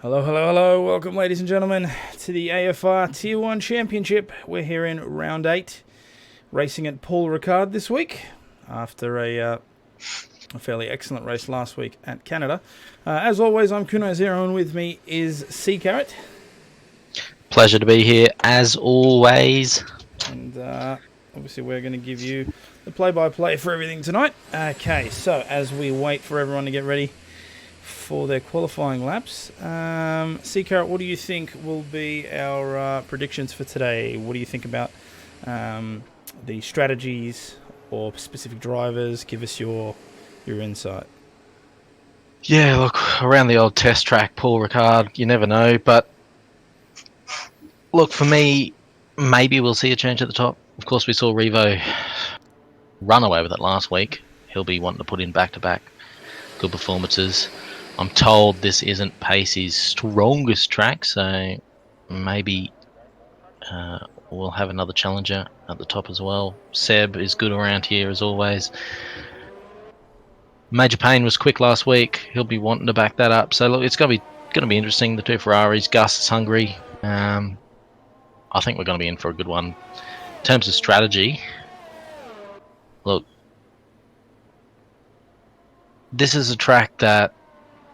Hello, hello, hello. Welcome, ladies and gentlemen, to the AFR Tier 1 Championship. We're here in Round 8, racing at Paul Ricard this week, after a fairly excellent race last week at Canada. As always, I'm Kuno Zero, and with me is Sea Carrot. Pleasure to be here, as always. And obviously we're going to give you the play-by-play for everything tonight. Okay, so as we wait for everyone to get ready for their qualifying laps, Sea Carrot, what do you think will be our predictions for today? What do you think about the strategies or specific drivers? Give us your insight. Yeah, look, around the old test track, Paul Ricard, you never know. But look, for me, maybe we'll see a change at the top. Of course, we saw Revo run away with it last week. He'll be wanting to put in back-to-back good performances. I'm told this isn't Pacey's strongest track, so maybe we'll have another challenger at the top as well. Seb is good around here, as always. Major Payne was quick last week. He'll be wanting to back that up. So look, it's going to be interesting. The two Ferraris. Gus is hungry. I think we're going to be in for a good one. In terms of strategy, look, this is a track that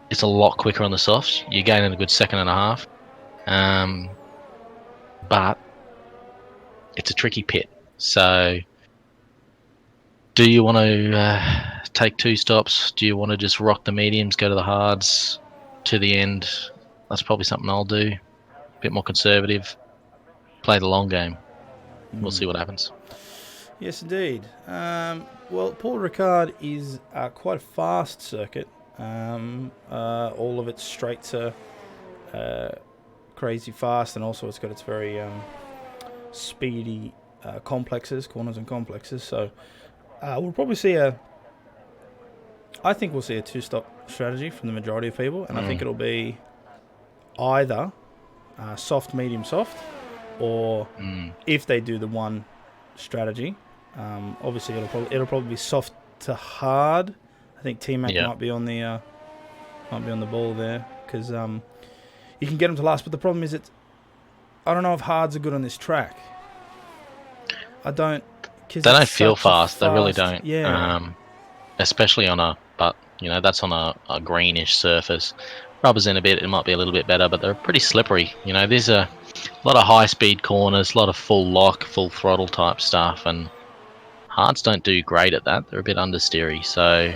is a lot quicker on the softs. You're gaining a good second and a half, but it's a tricky pit. So, do you want to take two stops? Do you want to just rock the mediums, go to the hards to the end? That's probably something I'll do. A bit more conservative. Play the long game. We'll see what happens. Yes, indeed. Well, Paul Ricard is quite a fast circuit. All of its straights are crazy fast, and also it's got its very speedy corners and complexes. So we'll probably see I think we'll see a two-stop strategy from the majority of people, and I think it'll be either soft, medium, soft, or if they do the one strategy, obviously it'll probably be soft to hard. I think T-Mac might be on the ball there, because you can get them to last, but the problem is I don't know if hards are good on this track. I don't. They don't feel fast. They really don't. Yeah. Especially that's on a greenish surface. Rubber's in a bit, it might be a little bit better, but they're pretty slippery. There's a lot of high-speed corners, a lot of full lock, full throttle type stuff, and hards don't do great at that. They're a bit understeery, so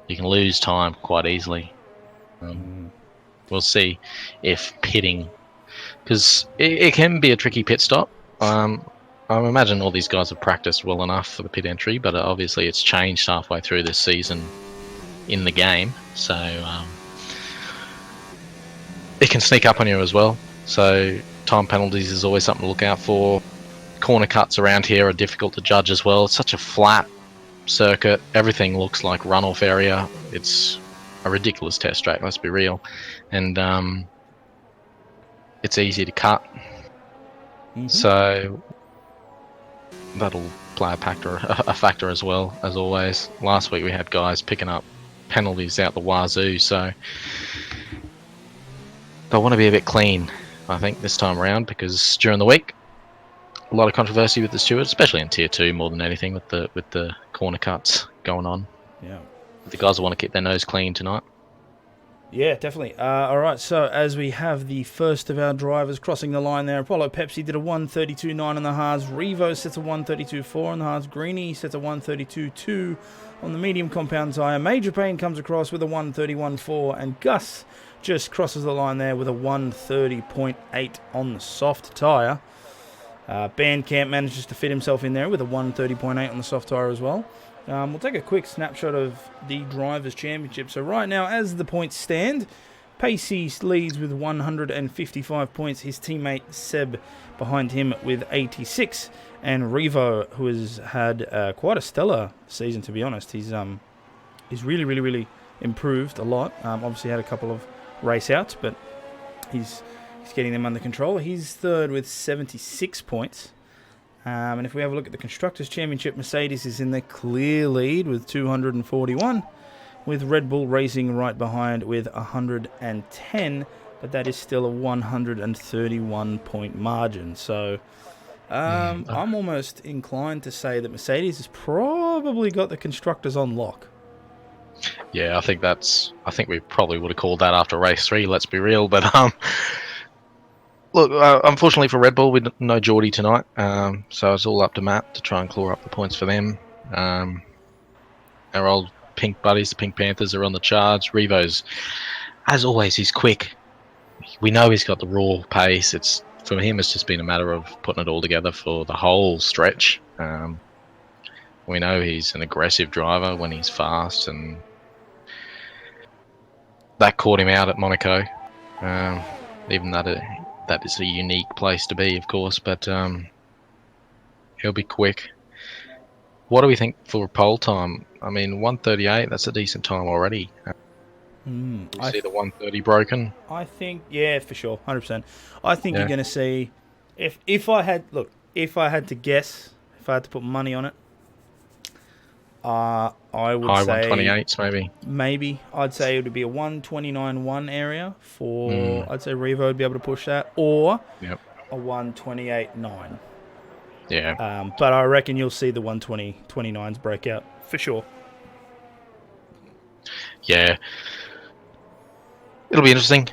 you can lose time quite easily. We'll see if pitting, because it can be a tricky pit stop. I imagine all these guys have practiced well enough for the pit entry, but obviously it's changed halfway through this season in the game, so it can sneak up on you as well. So time penalties is always something to look out for. Corner cuts around here are difficult to judge as well. It's such a flat circuit. Everything looks like runoff area. It's a ridiculous test track, let's be real. And it's easy to cut. So that'll play a factor as well, as always. Last week we had guys picking up penalties out the wazoo, so they'll want to be a bit clean, I think, this time around, because during the week a lot of controversy with the stewards, especially in Tier 2 more than anything, with the corner cuts going on. Yeah. The guys will want to keep their nose clean tonight. Yeah, definitely. All right, so as we have the first of our drivers crossing the line there, Apollo Pepsi did a 132.9 on the hards. Revo sets a 132.4 on the hards. Greenie sets a 132.2 on the medium compound tyre. Major Payne comes across with a 131.4, and Gus just crosses the line there with a 130.8 on the soft tyre. Bandcamp manages to fit himself in there with a 130.8 on the soft tyre as well. We'll take a quick snapshot of the Drivers' Championship. So right now, as the points stand, Pacey leads with 155 points. His teammate Seb behind him with 86. And Revo, who has had quite a stellar season, to be honest. He's really, really, really improved a lot. Obviously had a couple of race outs, but he's getting them under control. He's third with 76 points. And if we have a look at the Constructors' Championship, Mercedes is in the clear lead with 241. with Red Bull racing right behind with 110, but that is still a 131-point margin. So I'm almost inclined to say that Mercedes has probably got the constructors on lock. Yeah, I think we probably would have called that after race 3. Let's be real, but look, unfortunately for Red Bull, we no Geordie tonight, so it's all up to Matt to try and claw up the points for them. Our old pink buddies, the Pink Panthers, are on the charge. Revo's, as always, he's quick. We know he's got the raw pace. For him, it's just been a matter of putting it all together for the whole stretch. We know he's an aggressive driver when he's fast, and that caught him out at Monaco. Even that is a unique place to be, of course, but he'll be quick. What do we think for pole time? I mean, 1:38, that's a decent time already. I see the 1:30 broken. I think, yeah, for sure, 100%. I think you're going to see, if I had to guess, if I had to put money on it, I would say 128s maybe. Maybe I'd say it would be a 129.1 area for. I'd say Revo would be able to push that, or a 128.9. Yeah. But I reckon you'll see the 129s break out for sure. Yeah. It'll be interesting,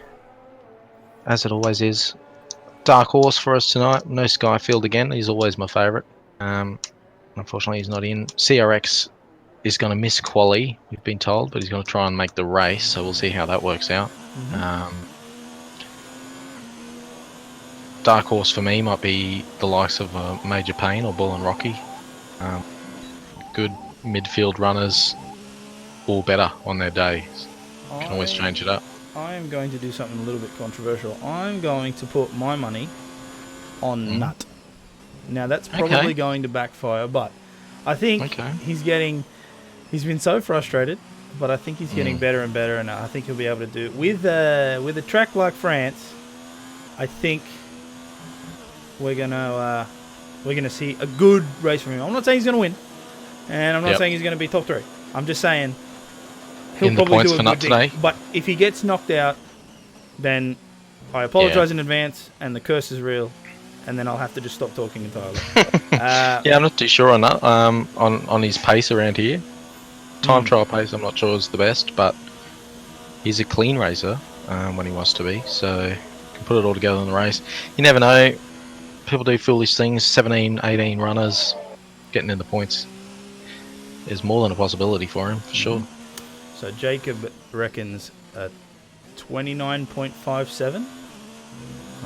as it always is. Dark horse for us tonight. No Skyfield again. He's always my favourite. Unfortunately, he's not in. CRX is going to miss quali, we've been told, but he's going to try and make the race, so we'll see how that works out. Dark horse for me might be the likes of Major Payne or Bull and Rocky. Good midfield runners, all better on their day. Can always change it up. I am going to do something a little bit controversial. I'm going to put my money on Nut. Now, that's probably going to backfire, but I think he's been so frustrated, but I think he's getting better and better, and I think he'll be able to do it. With a track like France, I think we're gonna see a good race from him. I'm not saying he's gonna win, and I'm not saying he's gonna be top 3. I'm just saying he'll probably do a good thing. But if he gets knocked out, then I apologise in advance, and the curse is real, and then I'll have to just stop talking entirely. I'm not too sure on that. On his pace around here, time trial pace, I'm not sure is the best, but he's a clean racer when he wants to be, so can put it all together in the race. You never know. People do foolish things. 17, 18 runners getting in the points is more than a possibility for him, for sure. So Jacob reckons a 29.57.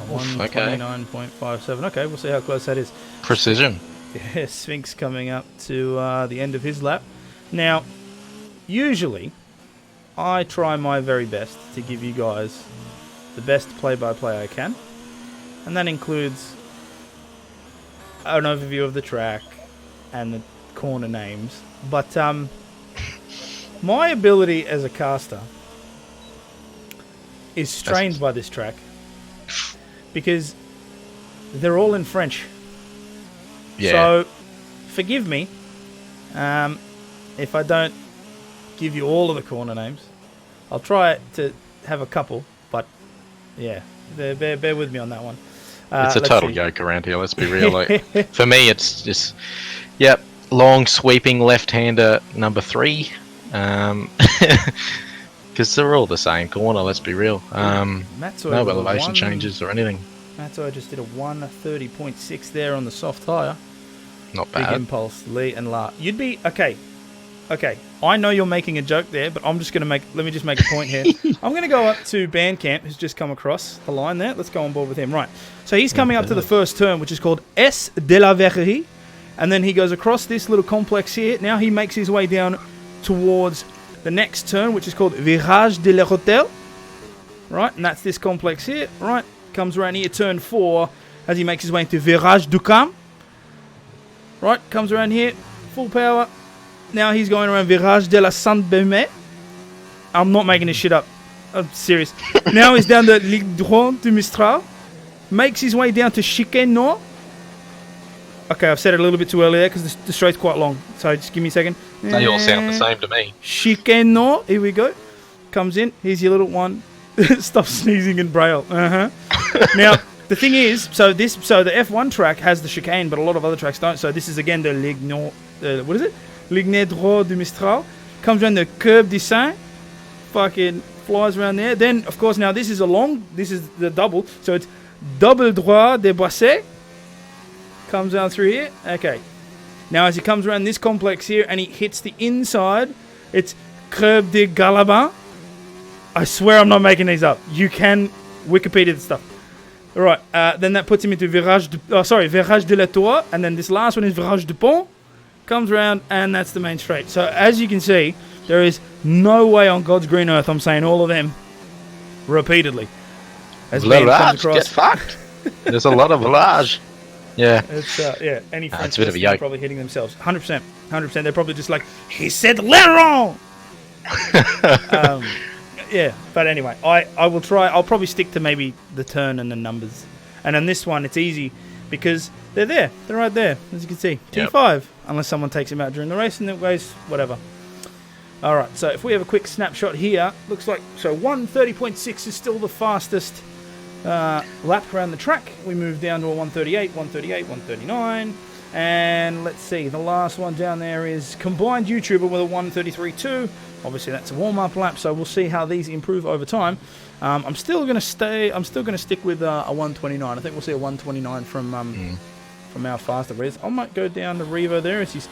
129.57. Okay, we'll see how close that is. Precision. Yeah, Sphinx coming up to the end of his lap. Now, usually, I try my very best to give you guys the best play-by-play I can. And that includes an overview of the track and the corner names. But my ability as a caster is strained by this track because they're all in French. Yeah. So, forgive me if I don't give you all of the corner names. I'll try to have a couple, but yeah, bear with me on that one. It's a total yoke around here, let's be real. For me, it's just, long sweeping left-hander number 3. Because they're all the same corner, let's be real. No elevation changes or anything. Matzo just did a 130.6 there on the soft tyre. Not bad. Big impulse, Lee and La. You'd be, okay. I know you're making a joke there, but I'm just going to let me just make a point here. I'm going to go up to Bandcamp, who's just come across the line there. Let's go on board with him. Right. So he's coming up to the first turn, which is called S de la Verrerie. And then he goes across this little complex here. Now he makes his way down towards the next turn, which is called Virage de l'Hôtel. Right. And that's this complex here. Right. Comes around here, turn 4, as he makes his way into Virage du Camp. Right. Comes around here. Full power. Now he's going around Virage de la Sainte-Bemette. I'm not making this shit up. I'm serious. Now he's down the Ligue Droit du Mistral. Makes his way down to Chicane Nord. Okay, I've said it a little bit too early there because the straight's quite long. So just give me a second. They all sound the same to me. Chicano. Here we go. Comes in. Here's your little one. Stop sneezing in Braille. Now, the thing is, so the F1 track has the chicane, but a lot of other tracks don't. So this is again the what is it? Ligne droit du Mistral. Comes around the Curb du Saint. Fucking flies around there. Then, of course, now this is the double. So it's double droit de Boisset. Comes down through here. Okay. Now, as he comes around this complex here and he hits the inside, it's Curb de Galabin. I swear I'm not making these up. You can Wikipedia the stuff. All right. Then that puts him into Virage de la Tour. And then this last one is Virage du Pont. Comes around, and that's the main straight. So, as you can see, there is no way on God's green earth I'm saying all of them repeatedly. As Virage, get fucked. There's a lot of virage. Yeah. It's, any French it's a bit of a yoke. are probably hitting themselves. 100%. 100%. They're probably just like, he said Leron! Yeah, but anyway, I will try. I'll probably stick to maybe the turn and the numbers. And on this one, it's easy because they're there. They're right there, as you can see. Yep. T5, unless someone takes him out during the race and it goes whatever. All right, so if we have a quick snapshot here, looks like, so 130.6 is still the fastest lap around the track. We move down to a 138, 139. And let's see, the last one down there is combined YouTuber with a 133.2. Obviously, that's a warm-up lap, so we'll see how these improve over time. I'm still going to stick with a 129. I think we'll see a 129 from our faster res. I might go down to Revo there as he's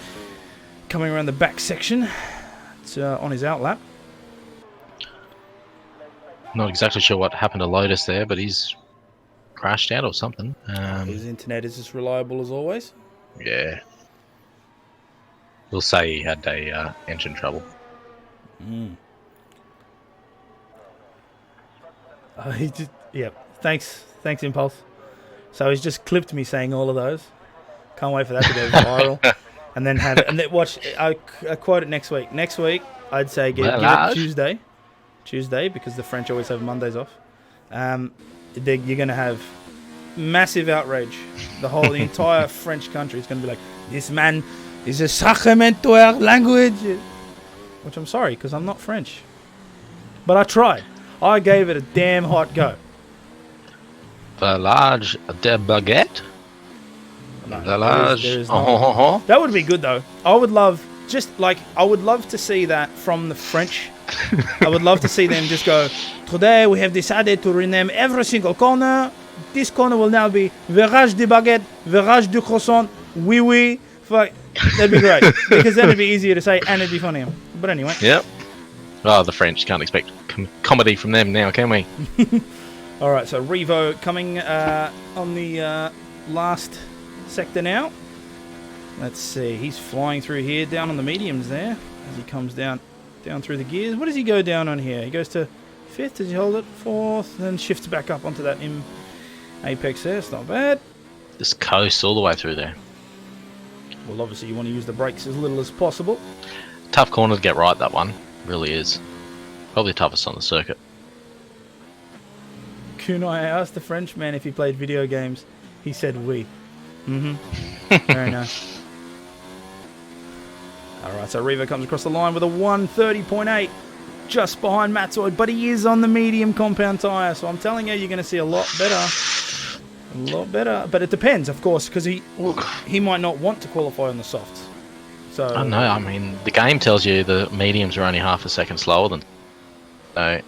coming around the back section. It's on his out lap. Not exactly sure what happened to Lotus there, but he's crashed out or something. His internet is as reliable as always. Yeah. We'll say he had a engine trouble. He just, yeah. Thanks, Impulse. So he's just clipped me saying all of those. Can't wait for that to go viral. And then have it. And then watch. I quote it next week. Next week, I'd say give it Tuesday, because the French always have Mondays off. You're going to have massive outrage. The entire French country is going to be like, this man is a sacrament to our language. Which I'm sorry, because I'm not French. But I tried. I gave it a damn hot go. Village de baguette? No, Village. there is that would be good, though. I would love to see that from the French. I would love to see them just go, today we have decided to rename every single corner. This corner will now be Virage de Baguette, Virage du Croissant, oui oui. Fuck, that'd be great. Because then it'd be easier to say and it'd be funnier. But anyway. Yep. Oh, the French. Can't expect comedy from them now, can we? Alright, so Revo coming on the last sector now. Let's see. He's flying through here, down on the mediums there. As he comes down through the gears. What does he go down on here? He goes to 5th. Does he hold it? 4th. Then shifts back up onto that apex there. It's not bad. Just coast all the way through there. Well, obviously you want to use the brakes as little as possible. Tough corner to get right, that one. Really is. Probably toughest on the circuit. I asked the Frenchman if he played video games. He said oui. Very nice. Alright, so Revo comes across the line with a 130.8. Just behind Matzoid, but he is on the medium compound tyre. So I'm telling you, you're going to see a lot better. A lot better. But it depends, of course, because he might not want to qualify on the softs. So I don't know. I mean, the game tells you the mediums are only half a second slower than. So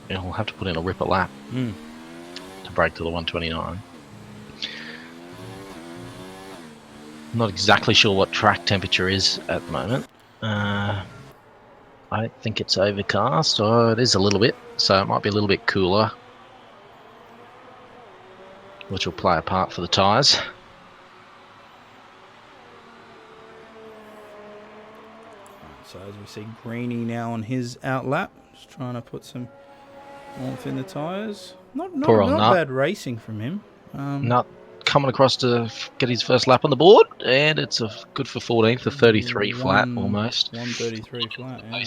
he'll have to put in a ripper lap to break to the 129. Not exactly sure what track temperature is at the moment. I think it's overcast, or it is a little bit, so it might be a little bit cooler, which will play a part for the tyres. So as we see Greeny now on his out lap, just trying to put some warmth in the tyres. Not bad racing from him. Not coming across to get his first lap on the board, and it's good for 14th, a 33 flat almost. 133 flat, yeah.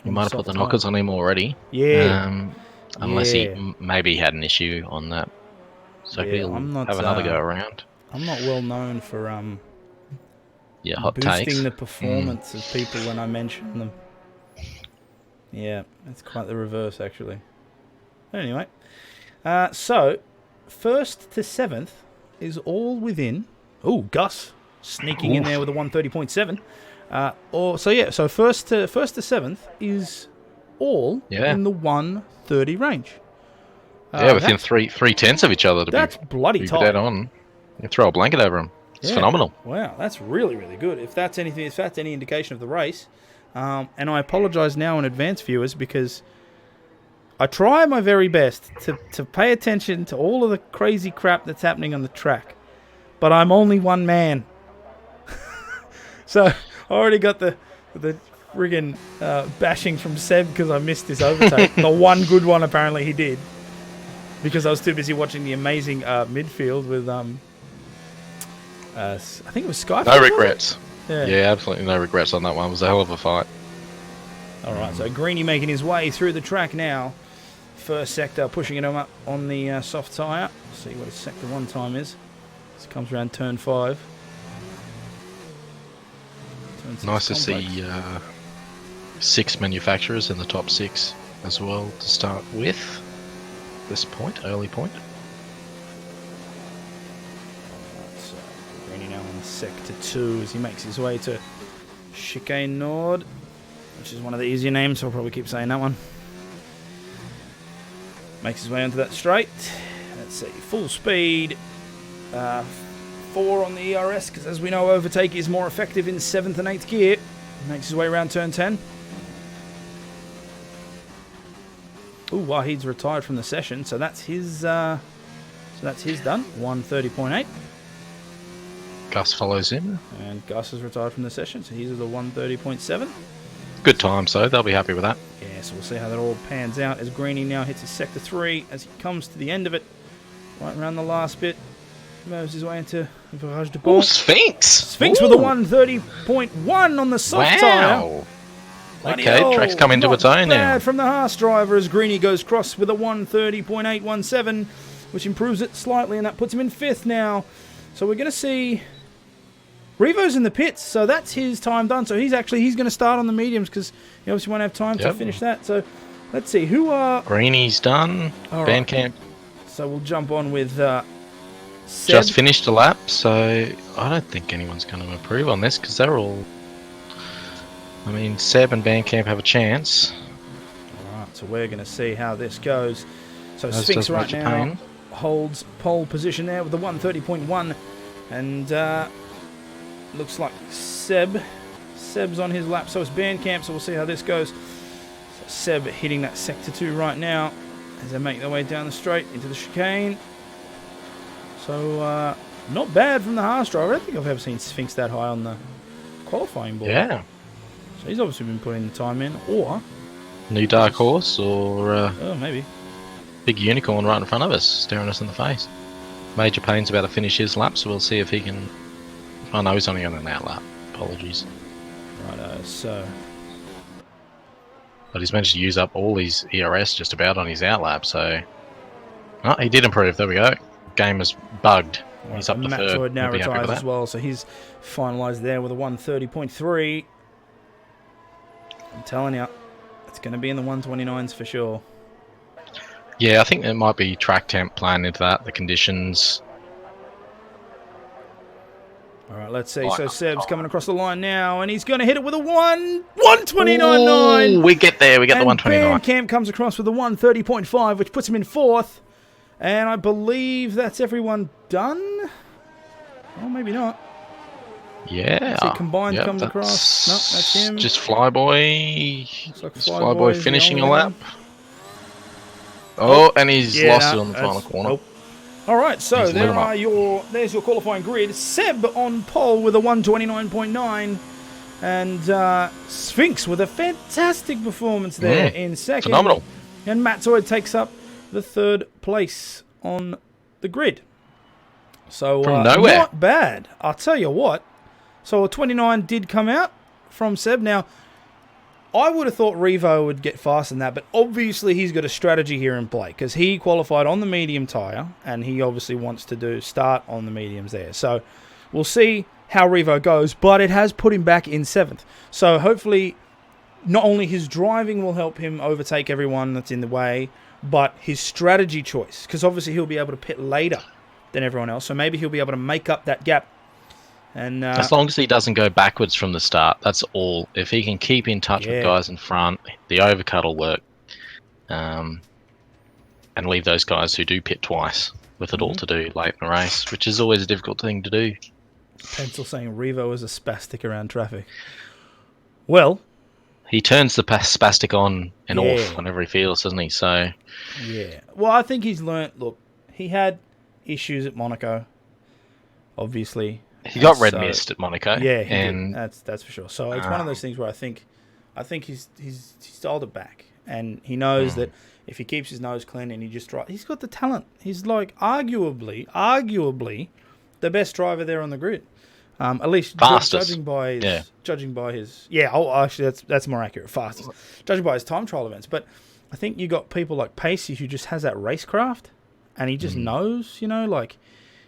You might have put the knockers on him already. Yeah. Unless he maybe had an issue on that So Yeah, he'll I'm not, have another go around. I'm not well known for Yeah, hot boosting takes. the performance of people when I mention them. Yeah, it's quite the reverse, actually. Anyway, so 1st to 7th is all within. Oh, Gus sneaking in Oof. there with a 130.7. So first to 7th is all Yeah. in the 130 range. Yeah, within That's, three tenths of each other to that's bloody be tight. dead on. You throw a blanket over them. It's Yeah. phenomenal. Wow, that's really, really good. If that's any indication of the race, and I apologise now in advance, viewers, because I try my very best to pay attention to all of the crazy crap that's happening on the track, but I'm only one man. So I already got the friggin' bashing from Seb because I missed this overtake. The one good one apparently he did, because I was too busy watching the amazing midfield with I think it was Skyfield. No regrets. Yeah. Yeah, absolutely no regrets on that one. It was a hell of a fight. All right, so Greeny making his way through the track now. First sector, pushing it up on the soft tyre. See what his sector 1 time is. This comes around turn 5. Turn 6 Nice to complex. see 6 manufacturers in the top 6 as well to start with. This point, early point. So Greeny now in sector 2 as he makes his way to Chicane Nord, which is one of the easier names, so I'll probably keep saying that one. Makes his way onto that straight. Let's see, full speed. 4 on the ERS, because as we know, overtake is more effective in 7th and 8th gear. Makes his way around turn 10. Ooh, Wahid's retired from the session, so that's his done. 130.8. Gus follows him. And Gus is retired from the session, so he's at the 130.7. Good time, so they'll be happy with that. Yeah, so we'll see how that all pans out as Greeny now hits his sector 3 as he comes to the end of it. Right around the last bit. Moves his way into Virage de Oh, Bon. Sphinx! Sphinx Ooh. with a 130.1 on the soft tyre. Wow! Bloody Okay, hell, track's come into not its own bad now. from the Haas driver as Greeny goes cross with a 130.817, which improves it slightly, and that puts him in 5th now. So we're going to see Revo's in the pits, so that's his time done. So he's going to start on the mediums because he obviously won't have time to finish that. So let's see who are. Greeny's done. All right. Bandcamp So we'll jump on with Seb. just finished a lap, so I don't think anyone's going to improve on this because they're all. I mean, Seb and Bandcamp have a chance. Alright, so we're going to see how this goes. So As Sphinx does right Roger now Payne. holds pole position there with the 130.1, and looks like Seb's on his lap, so it's Bandcamp, so we'll see how this goes. So Seb hitting that sector 2 right now as they make their way down the straight into the chicane. So not bad from the Haas driver. I don't think I've ever seen Sphinx that high on the qualifying board. Yeah. So he's obviously been putting the time in, or New dark horse or oh, maybe. big unicorn right in front of us, staring us in the face. Major Payne's about to finish his lap, so we'll see if he can. Oh no, he's only on an out lap. Apologies. Righto, so But he's managed to use up all his ERS just about on his out lap, so. Oh, he did improve. There we go. Game is bugged. He's up to Matt 3rd. Zoid now We'll be happy with retires as that. well, so he's finalised there with a 130.3. I'm telling you, it's going to be in the 129s for sure. Yeah, I think there might be track temp planned into that, the conditions. All right, let's see. So Seb's coming across the line now, and he's going to hit it with a 129.9. Ooh, we get there, we get the And 129. Bandcamp comes across with a 130.5, which puts him in 4th. And I believe that's everyone done. Oh, maybe not. Yeah. See, Combined Yep, comes across. No, that's him. Just Flyboy. Looks like Just Flyboy Flyboy is the finishing a only lap. one. Oh, and he's Yeah, lost no, it on the final that's- corner. nope. All right, so He's lit 'em up. there's your qualifying grid. Seb on pole with a 129.9, and Sphinx with a fantastic performance there in 2nd. Phenomenal. And Matt Zoid takes up the 3rd place on the grid. So From nowhere. not bad. I'll tell you what. So a 29 did come out from Seb. Now, I would have thought Revo would get faster than that, but obviously he's got a strategy here in play because he qualified on the medium tyre and he obviously wants to start on the mediums there. So we'll see how Revo goes, but it has put him back in 7th. So hopefully not only his driving will help him overtake everyone that's in the way, but his strategy choice, because obviously he'll be able to pit later than everyone else. So maybe he'll be able to make up that gap. And as long as he doesn't go backwards from the start, that's all. If he can keep in touch with guys in front, the overcut will work. And leave those guys who do pit twice with it all to do late in the race, which is always a difficult thing to do. Pencil saying Revo is a spastic around traffic. Well, he turns the spastic on and off whenever he feels, doesn't he? So yeah. Well, I think he's learnt. Look, he had issues at Monaco, obviously. He got red mist at Monaco. Yeah, he did. That's for sure. So it's one of those things where I think he's dialed it back, and he knows that if he keeps his nose clean and he just drives, he's got the talent. He's like arguably the best driver there on the grid. At least judging by his actually that's more accurate. Fastest, judging by his time trial events. But I think you got people like Pacey who just has that racecraft, and he just knows, like.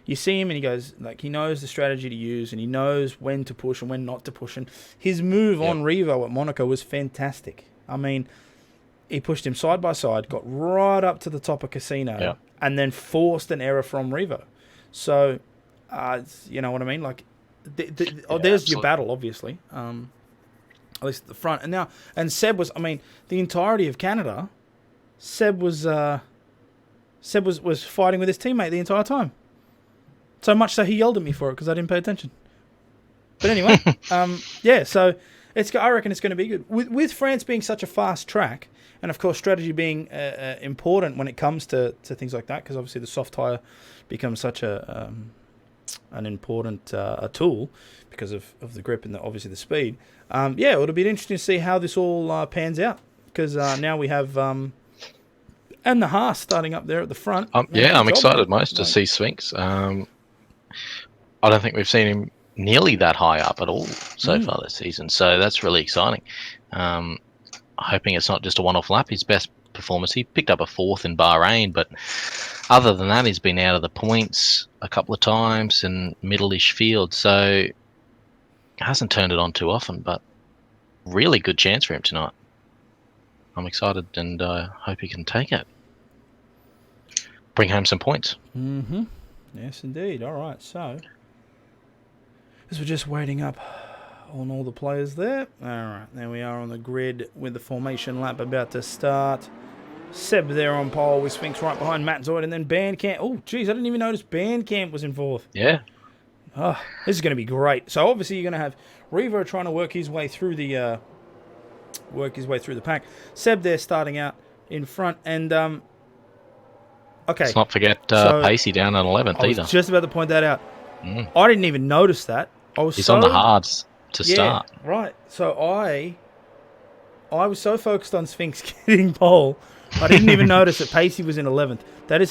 You see him and he goes, like, he knows the strategy to use and he knows when to push and when not to push. And his move on Revo at Monaco was fantastic. I mean, he pushed him side by side, got right up to the top of Casino, and then forced an error from Revo. So, you know what I mean? Like, there's your battle, obviously, at least at the front. And Seb was, I mean, the entirety of Canada, Seb was fighting with his teammate the entire time. So much so he yelled at me for it because I didn't pay attention. But anyway, so I reckon it's going to be good. With France being such a fast track, and of course strategy being important when it comes to things like that, because obviously the soft tyre becomes such an important tool because of the grip and obviously the speed. It'll be interesting to see how this all pans out, because now we have... and the Haas starting up there at the front. I'm excited most to see Sphinx. I don't think we've seen him nearly that high up at all so far this season, so that's really exciting. Hoping it's not just a one-off lap. His best performance, he picked up a 4th in Bahrain, but other than that, he's been out of the points a couple of times and middle-ish field, so hasn't turned it on too often, but really good chance for him tonight. I'm excited and hope he can take it. Bring home some points. Mm-hmm. Yes, indeed. All right, so as we're just waiting up on all the players there. All right, there we are on the grid with the formation lap about to start. Seb there on pole with Sphinx right behind Matt Zoid, and then Bandcamp. Oh, geez, I didn't even notice Bandcamp was in 4th. Yeah. Oh, this is going to be great. So obviously you're going to have Revo trying to work his way through the pack. Seb there starting out in front, and okay. Let's not forget Pacey down on 11th either. I was just about to point that out. I didn't even notice that. He's on the hards to start. Right. So I was so focused on Sphinx getting pole, I didn't even notice that Pacey was in 11th. That is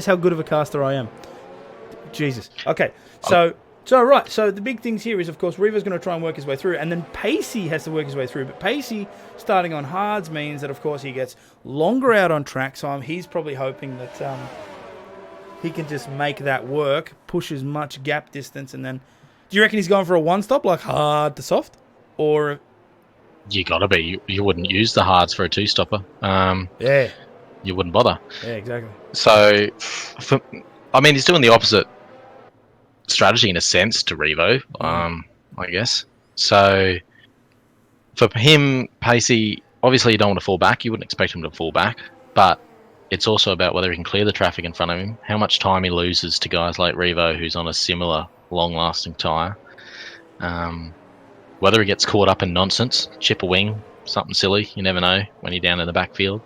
how good of a caster I am. Jesus. Okay. So the big things here is, of course, Revo's going to try and work his way through, and then Pacey has to work his way through. But Pacey starting on hards means that, of course, he gets longer out on track, so he's probably hoping that he can just make that work, push as much gap distance, and then... Do you reckon he's going for a one-stop, like hard to soft? Or... You got to be. You wouldn't use the hards for a two-stopper. You wouldn't bother. Yeah, exactly. So, he's doing the opposite strategy in a sense to Revo, I guess. So for him, Pacey, obviously you don't want to fall back. You wouldn't expect him to fall back, but it's also about whether he can clear the traffic in front of him, how much time he loses to guys like Revo, who's on a similar long-lasting tyre, whether he gets caught up in nonsense, chip a wing, something silly. You never know when you're down in the backfield.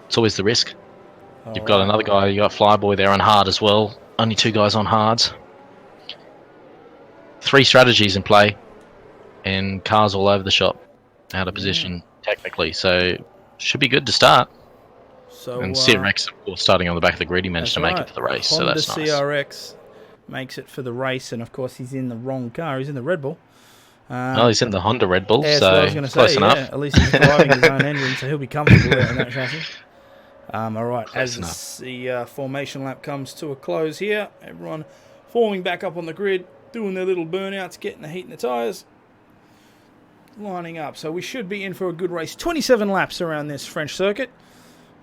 It's always the risk. You've got another guy, you got Flyboy there on hard as well. Only 2 guys on hards. 3 strategies in play, and cars all over the shop, out of position technically. So should be good to start. So and CRX, of course, starting on the back of the grid, he managed to make it for the race. Honda, so that's nice. CRX makes it for the race, and of course he's in the wrong car. He's in the Red Bull. Well, he's in the Honda Red Bull, Yeah, that's so what I was going to close say. enough. Yeah, at least he's driving his own engine, so he'll be comfortable in that chassis. All right, Close as the formation lap comes to a close here, everyone forming back up on the grid, doing their little burnouts, getting the heat in the tyres, lining up. So we should be in for a good race. 27 laps around this French circuit,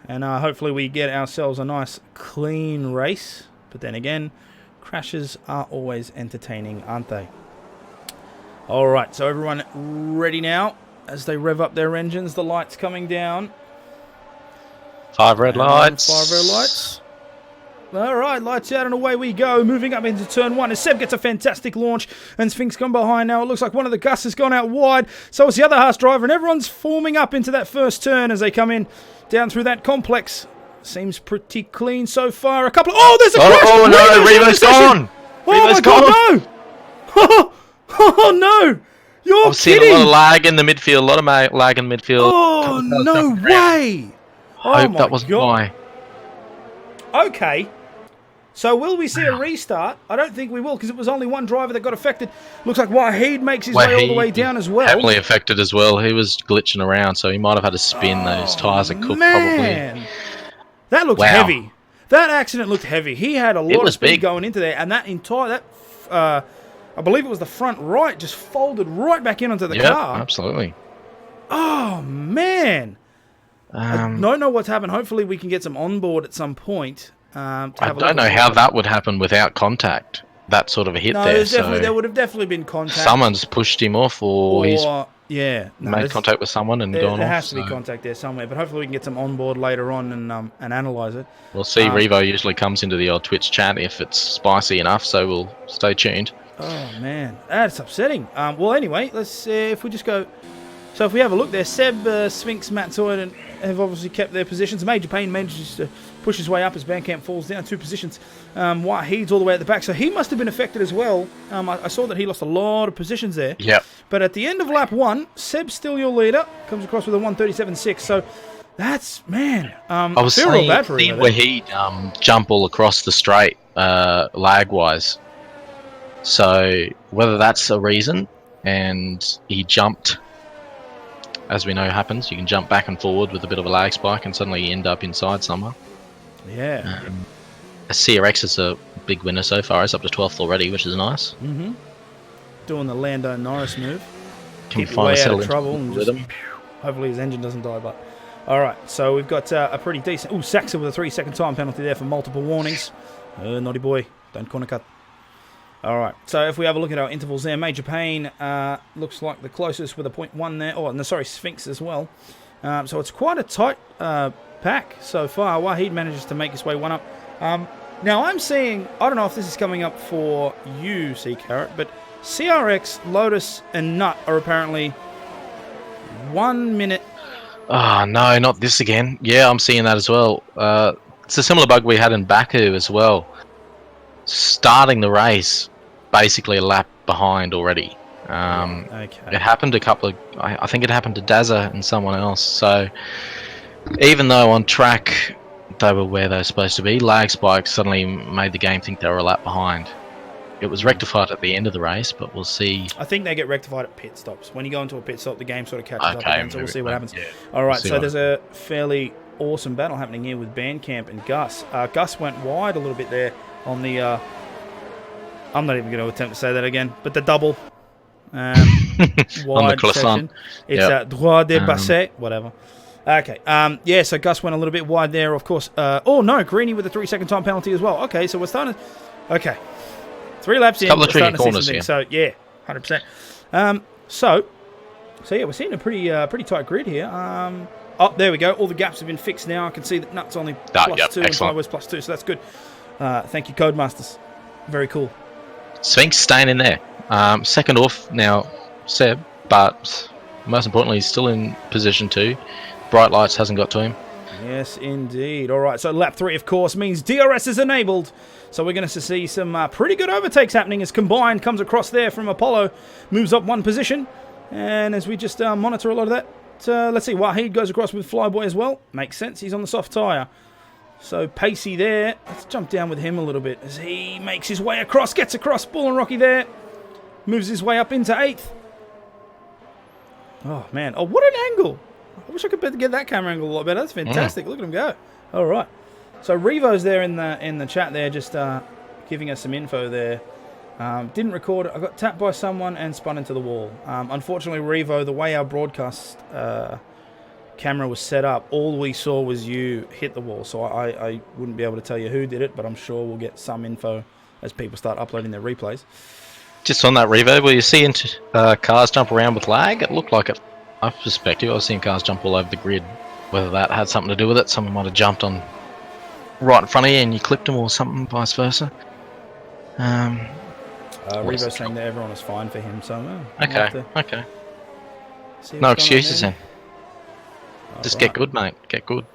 and hopefully we get ourselves a nice, clean race. But then again, crashes are always entertaining, aren't they? All right, so everyone ready now as they rev up their engines. The lights coming down. 5 red lights. 5 red lights. All right, lights out and away we go. Moving up into turn 1 as Seb gets a fantastic launch and Sphinx gone behind now. It looks like one of the Gus has gone out wide. So it's the other Haas driver and everyone's forming up into that first turn as they come in down through that complex. Seems pretty clean so far. A couple of... Oh, there's a crash! Oh, no, Revo's gone! Oh, my God, no! Oh, no! You're I've seen kidding! a lot of lag in the midfield, a lot of lag in the midfield. Oh, no way! I hope that wasn't why. Okay. So will we see a restart? I don't think we will because it was only one driver that got affected. Looks like Wahid makes his way all the way down as well. Heavily affected as well. He was glitching around, so he might have had to spin. Those tyres are cooked probably. That looked heavy. That accident looked heavy. He had a lot of speed big. going into there, and that entire I believe it was the front right just folded right back in onto the car. Yeah, absolutely. Oh man. I don't know what's happened. Hopefully we can get some onboard at some point. I don't know how that would happen without contact. That sort of a hit there. There would have definitely been contact. Someone's pushed him off, or he's made contact with someone and gone off. There has to be contact there somewhere, but hopefully we can get some onboard later on and analyse it. We'll see. Revo usually comes into the old Twitch chat if it's spicy enough, so we'll stay tuned. Oh man, that's upsetting. Well, anyway, let's if we just go. So if we have a look there, Seb, Sphinx, Matzoid have obviously kept their positions. Major Pain manages to push his way up as Bandcamp falls down 2 positions. Wahid's all the way at the back, so he must have been affected as well. I saw that he lost a lot of positions there. Yep. But at the end of lap 1, Seb's still your leader. Comes across with a 1:37.6. So that's, man, I was feel real bad for seeing him. Wahid jump all across the straight lag-wise. So whether that's a reason, and he jumped, as we know happens, you can jump back and forward with a bit of a lag spike and suddenly you end up inside somewhere. Yeah. CRX is a big winner so far. It's up to 12th already, which is nice. Mm-hmm. Doing the Lando Norris move. Can Keep finally way out settle of trouble and just, rhythm. hopefully his engine doesn't die. But all right, so we've got a pretty decent. Oh, Saxa with a 3-second time penalty there for multiple warnings. Naughty boy, don't corner cut. All right, so if we have a look at our intervals there, Major Pain looks like the closest with a 0.1 there. Oh, no, sorry, Sphinx as well. So it's quite a tight pack so far. Wahid manages to make his way one up. Now I'm seeing, I don't know if this is coming up for you, C Carrot, but CRX, Lotus, and Nut are apparently 1 minute. Oh, no, not this again. Yeah, I'm seeing that as well. It's a similar bug we had in Baku as well. Starting the race, basically a lap behind already. Okay. It happened a couple of... I think it happened to Dazza and someone else. So even though on track they were where they're supposed to be, lag spikes suddenly made the game think they were a lap behind. It was rectified at the end of the race, but we'll see. I think they get rectified at pit stops. When you go into a pit stop, the game sort of catches up again, so we'll see what happens. Yeah. All right, so there's a fairly awesome battle happening here with Bandcamp and Gus. Gus went wide a little bit there on the... I'm not even going to attempt to say that again, but the double wide on the croissant. section. It's droit de passer, whatever. Okay, yeah, so Gus went a little bit wide there, of course. Oh, no, Greeny with a 3-second time penalty as well. Okay, so we're starting to... Okay, 3 laps in, couple of we're starting tricky corners to see here. So, yeah, 100%. So yeah, we're seeing a pretty tight grid here. Oh, there we go. All the gaps have been fixed now. I can see that Nut's only +2 and Flyway's +2, so that's good. Thank you, Codemasters. Very cool. Sphinx staying in there. Second off now, Seb, but most importantly, he's still in position 2. Bright lights hasn't got to him. Yes, indeed. All right, so lap 3, of course, means DRS is enabled. So we're going to see some pretty good overtakes happening as Combined comes across there from Apollo, moves up 1 position. And as we just monitor a lot of that, let's see, Wahid goes across with Flyboy as well. Makes sense, he's on the soft tyre. So Pacey there. Let's jump down with him a little bit as he makes his way across, gets across. Ball and Rocky there. Moves his way up into 8th. Oh, man. Oh, what an angle. I wish I could get that camera angle a lot better. That's fantastic. Look at him go. All right. So Revo's there in the chat there, just giving us some info there. Didn't record it. I got tapped by someone and spun into the wall. Unfortunately, Revo, the way our broadcast camera was set up, all we saw was you hit the wall. So I wouldn't be able to tell you who did it, but I'm sure we'll get some info as people start uploading their replays. Just on that Revo, were you seeing cars jump around with lag? It looked like it. My perspective, I was seeing cars jump all over the grid. Whether that had something to do with it, someone might have jumped on right in front of you and you clipped them, or something, vice versa. Revo's saying that everyone was fine for him, so okay. No excuses then. Just get good, mate. Get good.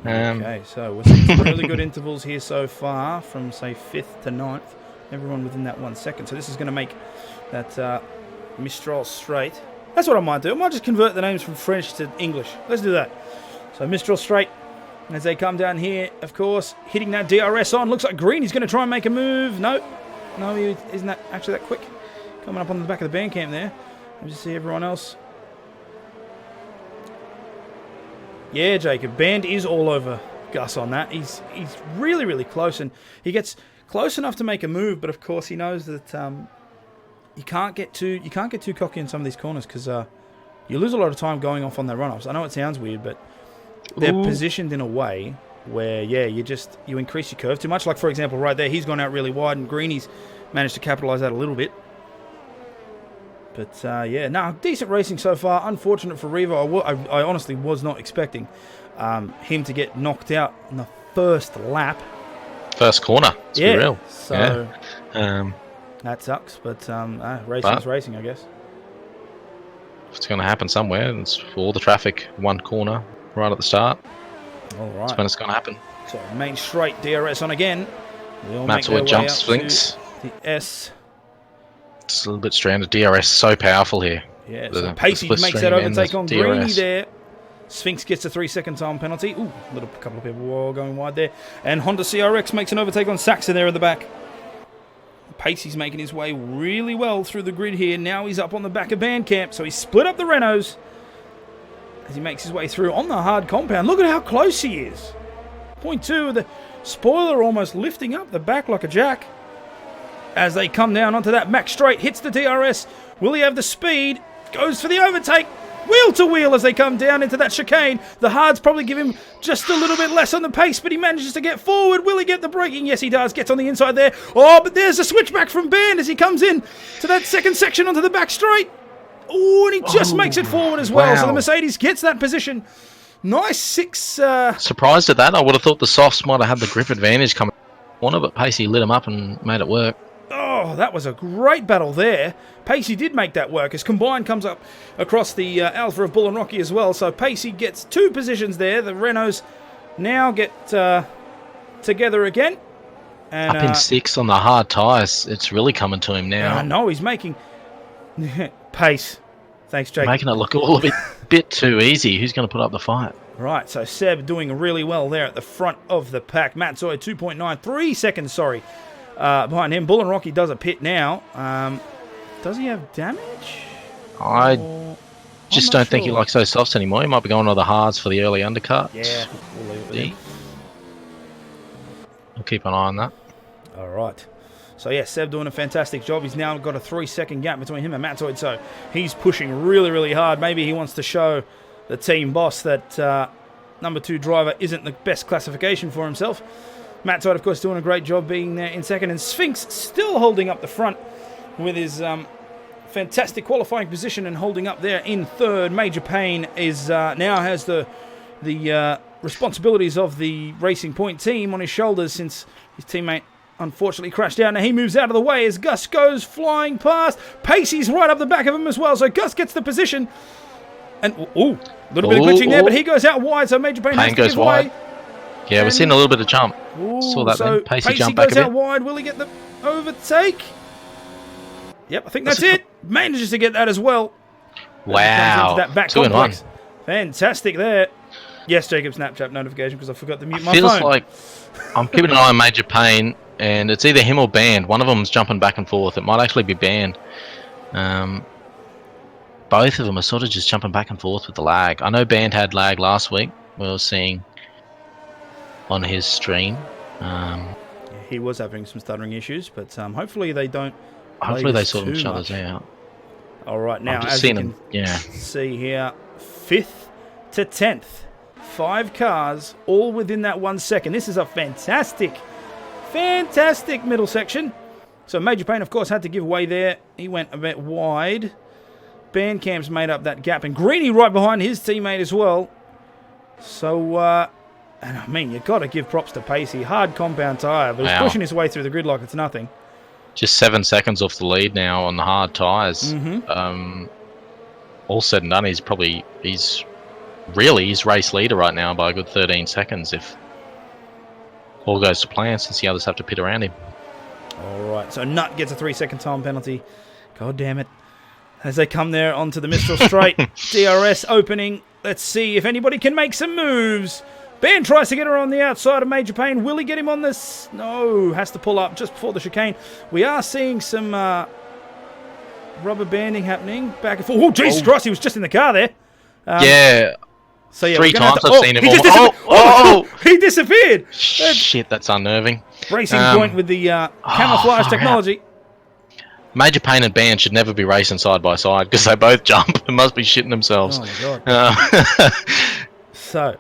Okay, so we're seeing some really good intervals here so far, from say 5th to 9th. Everyone within that 1 second. So this is going to make that Mistral straight. That's what I might do. I might just convert the names from French to English. Let's do that. So Mistral straight. As they come down here, of course, hitting that DRS on. Looks like Greeny's going to try and make a move. No, he isn't that actually that quick. Coming up on the back of the band camp there. Let me just see everyone else. Yeah, Jacob. Band is all over Gus on that. He's really, really close, and he gets close enough to make a move, but of course he knows that you can't get too cocky in some of these corners, because you lose a lot of time going off on their run-offs. I know it sounds weird, but they're positioned in a way where you increase your curve too much. Like for example, right there, he's gone out really wide, and Greeny's managed to capitalise that a little bit. But decent racing so far. Unfortunate for Revo. I honestly was not expecting him to get knocked out in the first lap. First corner, to be real. So that sucks, but racing's racing, I guess. It's going to happen somewhere. It's for all the traffic, one corner right at the start. All right. That's when it's going to happen. So main straight, DRS on again. That's what jumps Sphinx. The S. It's a little bit stranded. DRS so powerful here. Yeah, so Pacey makes that overtake on Greeny there. Sphinx gets a 3-second time penalty. Ooh, couple of people were going wide there. And Honda CRX makes an overtake on Saxon there in the back. Pacey's making his way really well through the grid here. Now he's up on the back of Bandcamp, so he's split up the Renaults as he makes his way through on the hard compound. Look at how close he is. 0.2, the spoiler almost lifting up the back like a jack. As they come down onto that Max straight, hits the DRS. Will he have the speed? Goes for the overtake. Wheel to wheel as they come down into that chicane. The hards probably give him just a little bit less on the pace, but he manages to get forward. Will he get the braking? Yes, he does. Gets on the inside there. Oh, but there's a switchback from Band as he comes in to that second section onto the back straight. Oh, and he just makes it forward as well. Wow. So the Mercedes gets that position. Nice 6... Surprised at that. I would have thought the softs might have had the grip advantage coming on it, but Pacey lit him up and made it work. Oh, that was a great battle there. Pacey did make that work as Combine comes up across the Alpha of Bull and Rocky as well. So Pacey gets 2 positions there. The Renaults now get together again. And, up in 6 on the hard tyres. It's really coming to him now. I know, he's making pace. Thanks, Jake. Making it look all a bit too easy. Who's going to put up the fight? Right, so Seb doing really well there at the front of the pack. Matt Zoy 2.93 seconds, behind him. Bull and Rocky does a pit now. Does he have damage? I just don't think he likes those softs anymore. He might be going on the hards for the early undercut. Yeah, we'll leave it with him. I'll keep an eye on that. All right. So, yeah, Seb doing a fantastic job. He's now got a 3-second gap between him and Mattoid, so he's pushing really, really hard. Maybe he wants to show the team boss that number 2 driver isn't the best classification for himself. Mattoid, of course, doing a great job being there in second, and Sphinx still holding up the front with his fantastic qualifying position and holding up there in third. Major Payne is now has the responsibilities of the Racing Point team on his shoulders since his teammate unfortunately crashed out. Now he moves out of the way as Gus goes flying past. Pacey's right up the back of him as well, so Gus gets the position. And, a little bit of glitching there, but he goes out wide, so Major Payne has to give way. Yeah, we're seeing a little bit of jump. Saw that then. Pacey jumped back a bit. Goes out wide. Will he get the overtake? Yep, I think that's it. Manages to get that as well. Wow. That back 2 in 1. Fantastic there. Yes, Jacob, Snapchat notification because I forgot to mute my phone. Feels like I'm keeping an eye on Major Payne, and it's either him or Band. One of them's jumping back and forth. It might actually be Band. But both of them are sort of just jumping back and forth with the lag. I know Band had lag last week. We were seeing on his stream. He was having some stuttering issues, but hopefully they don't. Hopefully they sort each other's out. All right, now as you can see here, 5th to 10th, 5 cars, all within that 1 second. This is a fantastic middle section. So Major Payne, of course, had to give way there. He went a bit wide. Bandcamp's made up that gap, and Greeny right behind his teammate as well. So, and I mean, you've got to give props to Pacey. Hard compound tyre, but he's pushing his way through the grid like it's nothing. Just 7 seconds off the lead now on the hard tyres. All said and done, he's race leader right now by a good 13 seconds if all goes to plan, since the others have to pit around him. All right, so Nut gets a 3-second time penalty. God damn it. As they come there onto the Mistral Straight, DRS opening. Let's see if anybody can make some moves. Ben tries to get her on the outside of Major Payne. Will he get him on this? No, has to pull up just before the chicane. We are seeing some rubber banding happening back and forth. Oh, Jesus Christ, he was just in the car there. So yeah, 3 times I've seen him. He disappeared. Shit, that's unnerving. Racing Point with the camouflage technology. Major Payne and Band should never be racing side by side because they both jump and must be shitting themselves. Oh my God. So,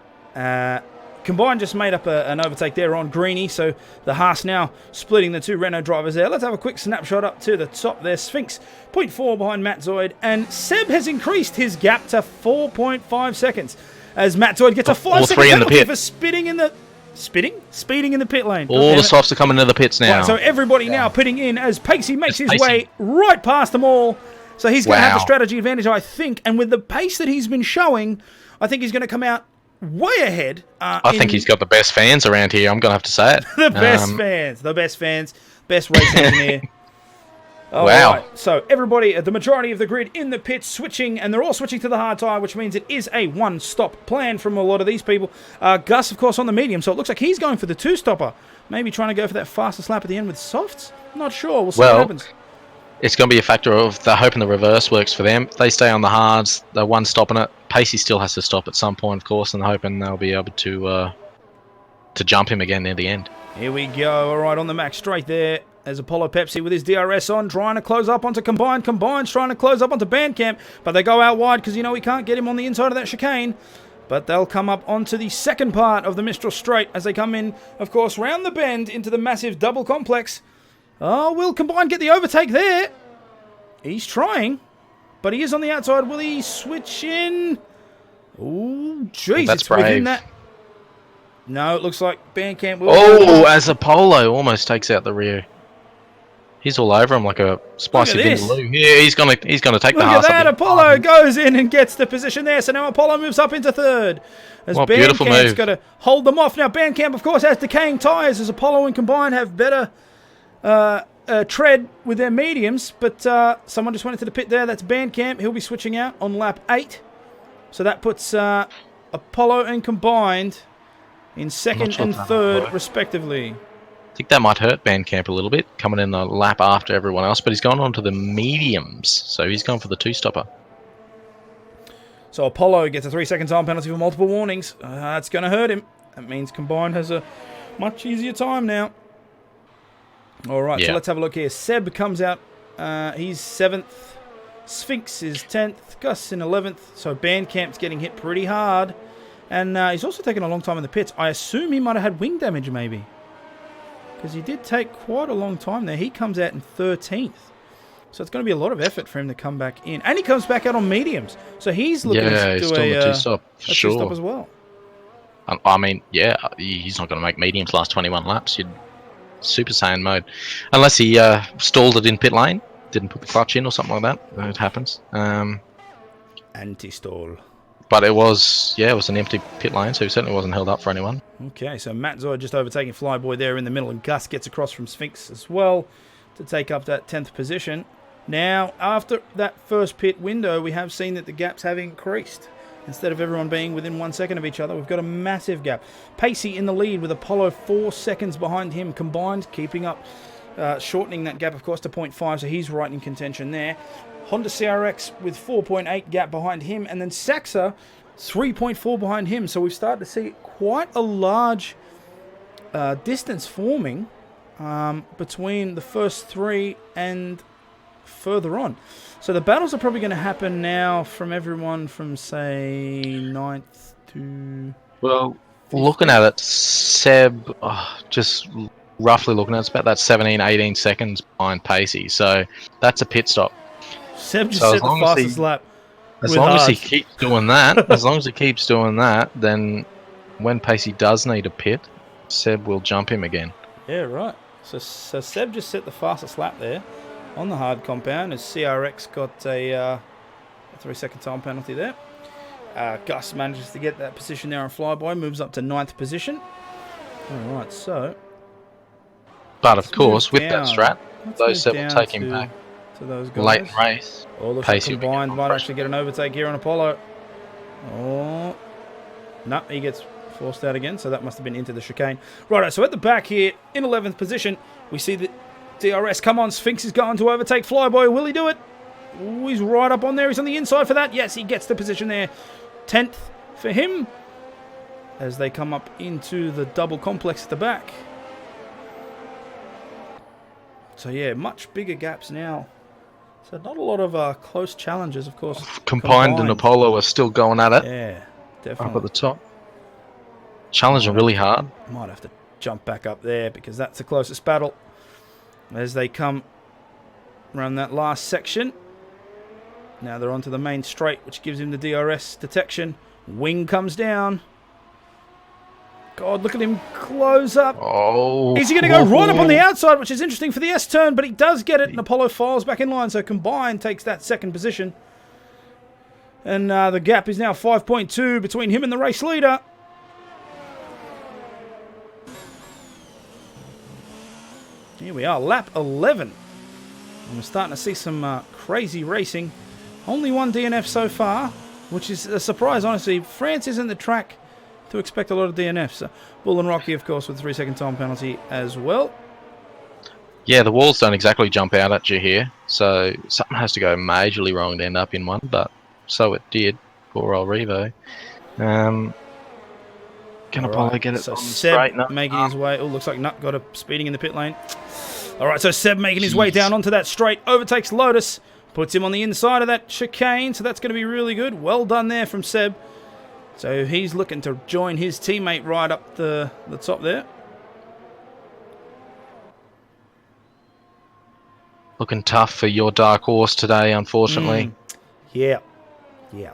Combine just made up an overtake there on Greeny, so the Haas now splitting the 2 Renault drivers there. Let's have a quick snapshot up to the top there. Sphinx, 0.4 behind Matt Zoid, and Seb has increased his gap to 4.5 seconds as Matt Zoid gets a 5-second penalty for speeding in the pit lane. All the softs are coming into the pits now. Right, so everybody now pitting in as Pacey makes his way right past them all. So he's going to have the strategy advantage, I think, and with the pace that he's been showing, I think he's going to come out way ahead. I think he's got the best fans around here. I'm going to have to say it. The best fans, best race engineer. Right. So everybody, the majority of the grid in the pits switching, and they're all switching to the hard tyre, which means it is a one-stop plan from a lot of these people. Gus, of course, on the medium, so it looks like he's going for the 2-stopper. Maybe trying to go for that fastest lap at the end with softs. Not sure. We'll see what happens. It's going to be a factor of they're hoping the reverse works for them. They stay on the hards, they're one-stopping it. Pacey still has to stop at some point, of course, and hoping they'll be able to jump him again near the end. Here we go. All right, on the max straight there. There's Apollo Pepsi with his DRS on, trying to close up onto Combine. Combine's trying to close up onto Bandcamp, but they go out wide because, he can't get him on the inside of that chicane. But they'll come up onto the second part of the Mistral Straight as they come in, of course, round the bend into the massive double complex. Oh, will Combine get the overtake there? He's trying, but he is on the outside. Will he switch in? Oh, jeez, that's it's brave. within that. No, it looks like Bandcamp will. Oh, as Apollo almost takes out the rear. He's all over him like a spicy vindaloo. Yeah, he's gonna take the Haas. Look at that! Apollo goes in and gets the position there. So now Apollo moves up into third. As Bandcamp's got to hold them off. Now Bandcamp, of course, has decaying tyres as Apollo and Combine have better tread with their mediums. But someone just went into the pit there. That's Bandcamp. He'll be switching out on lap 8. So that puts Apollo and Combined in second and third, respectively. I think that might hurt Bandcamp a little bit, coming in the lap after everyone else, but he's gone on to the mediums, so he's gone for the 2-stopper. So Apollo gets a 3-second time penalty for multiple warnings. That's going to hurt him. That means Combine has a much easier time now. All right, so let's have a look here. Seb comes out. He's 7th. Sphinx is 10th. Gus in 11th. So Bandcamp's getting hit pretty hard. And he's also taken a long time in the pits. I assume he might have had wing damage, maybe. Because he did take quite a long time there. He comes out in 13th. So it's going to be a lot of effort for him to come back in. And he comes back out on mediums. So he's looking to do a 2-stop as well. I mean, he's not going to make mediums last 21 laps. You'd Super Saiyan mode. Unless he stalled it in pit lane. Didn't put the clutch in or something like that. It happens. Anti-stall. But it was an empty pit lane, so he certainly wasn't held up for anyone. Okay, so Matt Zoid just overtaking Flyboy there in the middle, and Gus gets across from Sphinx as well to take up that 10th position. Now, after that first pit window, we have seen that the gaps have increased. Instead of everyone being within 1 second of each other, we've got a massive gap. Pacey in the lead with Apollo 4 seconds behind him, Combined keeping up shortening that gap, of course, to 0.5, so he's right in contention there. Honda CRX with 4.8 gap behind him, and then Saxa 3.4 behind him. So we've started to see quite a large distance forming between the first three and further on. So the battles are probably going to happen now from everyone from, say, 9th to... Well, looking at it, Seb, just roughly looking at it, it's about that 17, 18 seconds behind Pacey. So that's a pit stop. Seb just set the fastest lap. As long as he keeps doing that, then when Pacey does need a pit, Seb will jump him again. Yeah, right. So Seb just set the fastest lap there on the hard compound as CRX got a 3-second time penalty there. Gus manages to get that position there on flyby, moves up to 9th position. All right, so... But of course, with that strat, those Seb will take him back to those guys. Late in race. Pacey combined might actually get an overtake here on Apollo. Oh, no, he gets forced out again, so that must have been into the chicane. Right, so at the back here, in 11th position, we see the DRS. Come on, Sphinx is going to overtake Flyboy. Will he do it? Ooh, he's right up on there. He's on the inside for that. Yes, he gets the position there. 10th for him as they come up into the double complex at the back. So yeah, much bigger gaps now. So not a lot of close challenges, of course. Combined and Apollo are still going at it. Yeah, definitely. Up at the top. Challenging really hard. Might have to jump back up there because that's the closest battle. As they come around that last section. Now they're onto the main straight, which gives him the DRS detection. Wing comes down. God, look at him close up. Oh. Is he going to go right up on the outside, which is interesting for the S-turn, but he does get it, and Apollo files back in line, so Combined takes that second position. And the gap is now 5.2 between him and the race leader. Here we are, lap 11. And we're starting to see some crazy racing. Only one DNF so far, which is a surprise, honestly. France isn't the track to expect a lot of DNFs. Bull and Rocky, of course, with a 3-second time penalty as well. Yeah, the walls don't exactly jump out at you here, so something has to go majorly wrong to end up in one, but so it did. Poor old Revo. Can Apollo get it on the straight? Seb making his way. Oh, looks like Nut got a speeding in the pit lane. All right, so Seb making his way down onto that straight, overtakes Lotus, puts him on the inside of that chicane, so that's going to be really good. Well done there from Seb. So he's looking to join his teammate right up the top there. Looking tough for your dark horse today, unfortunately. Yeah. You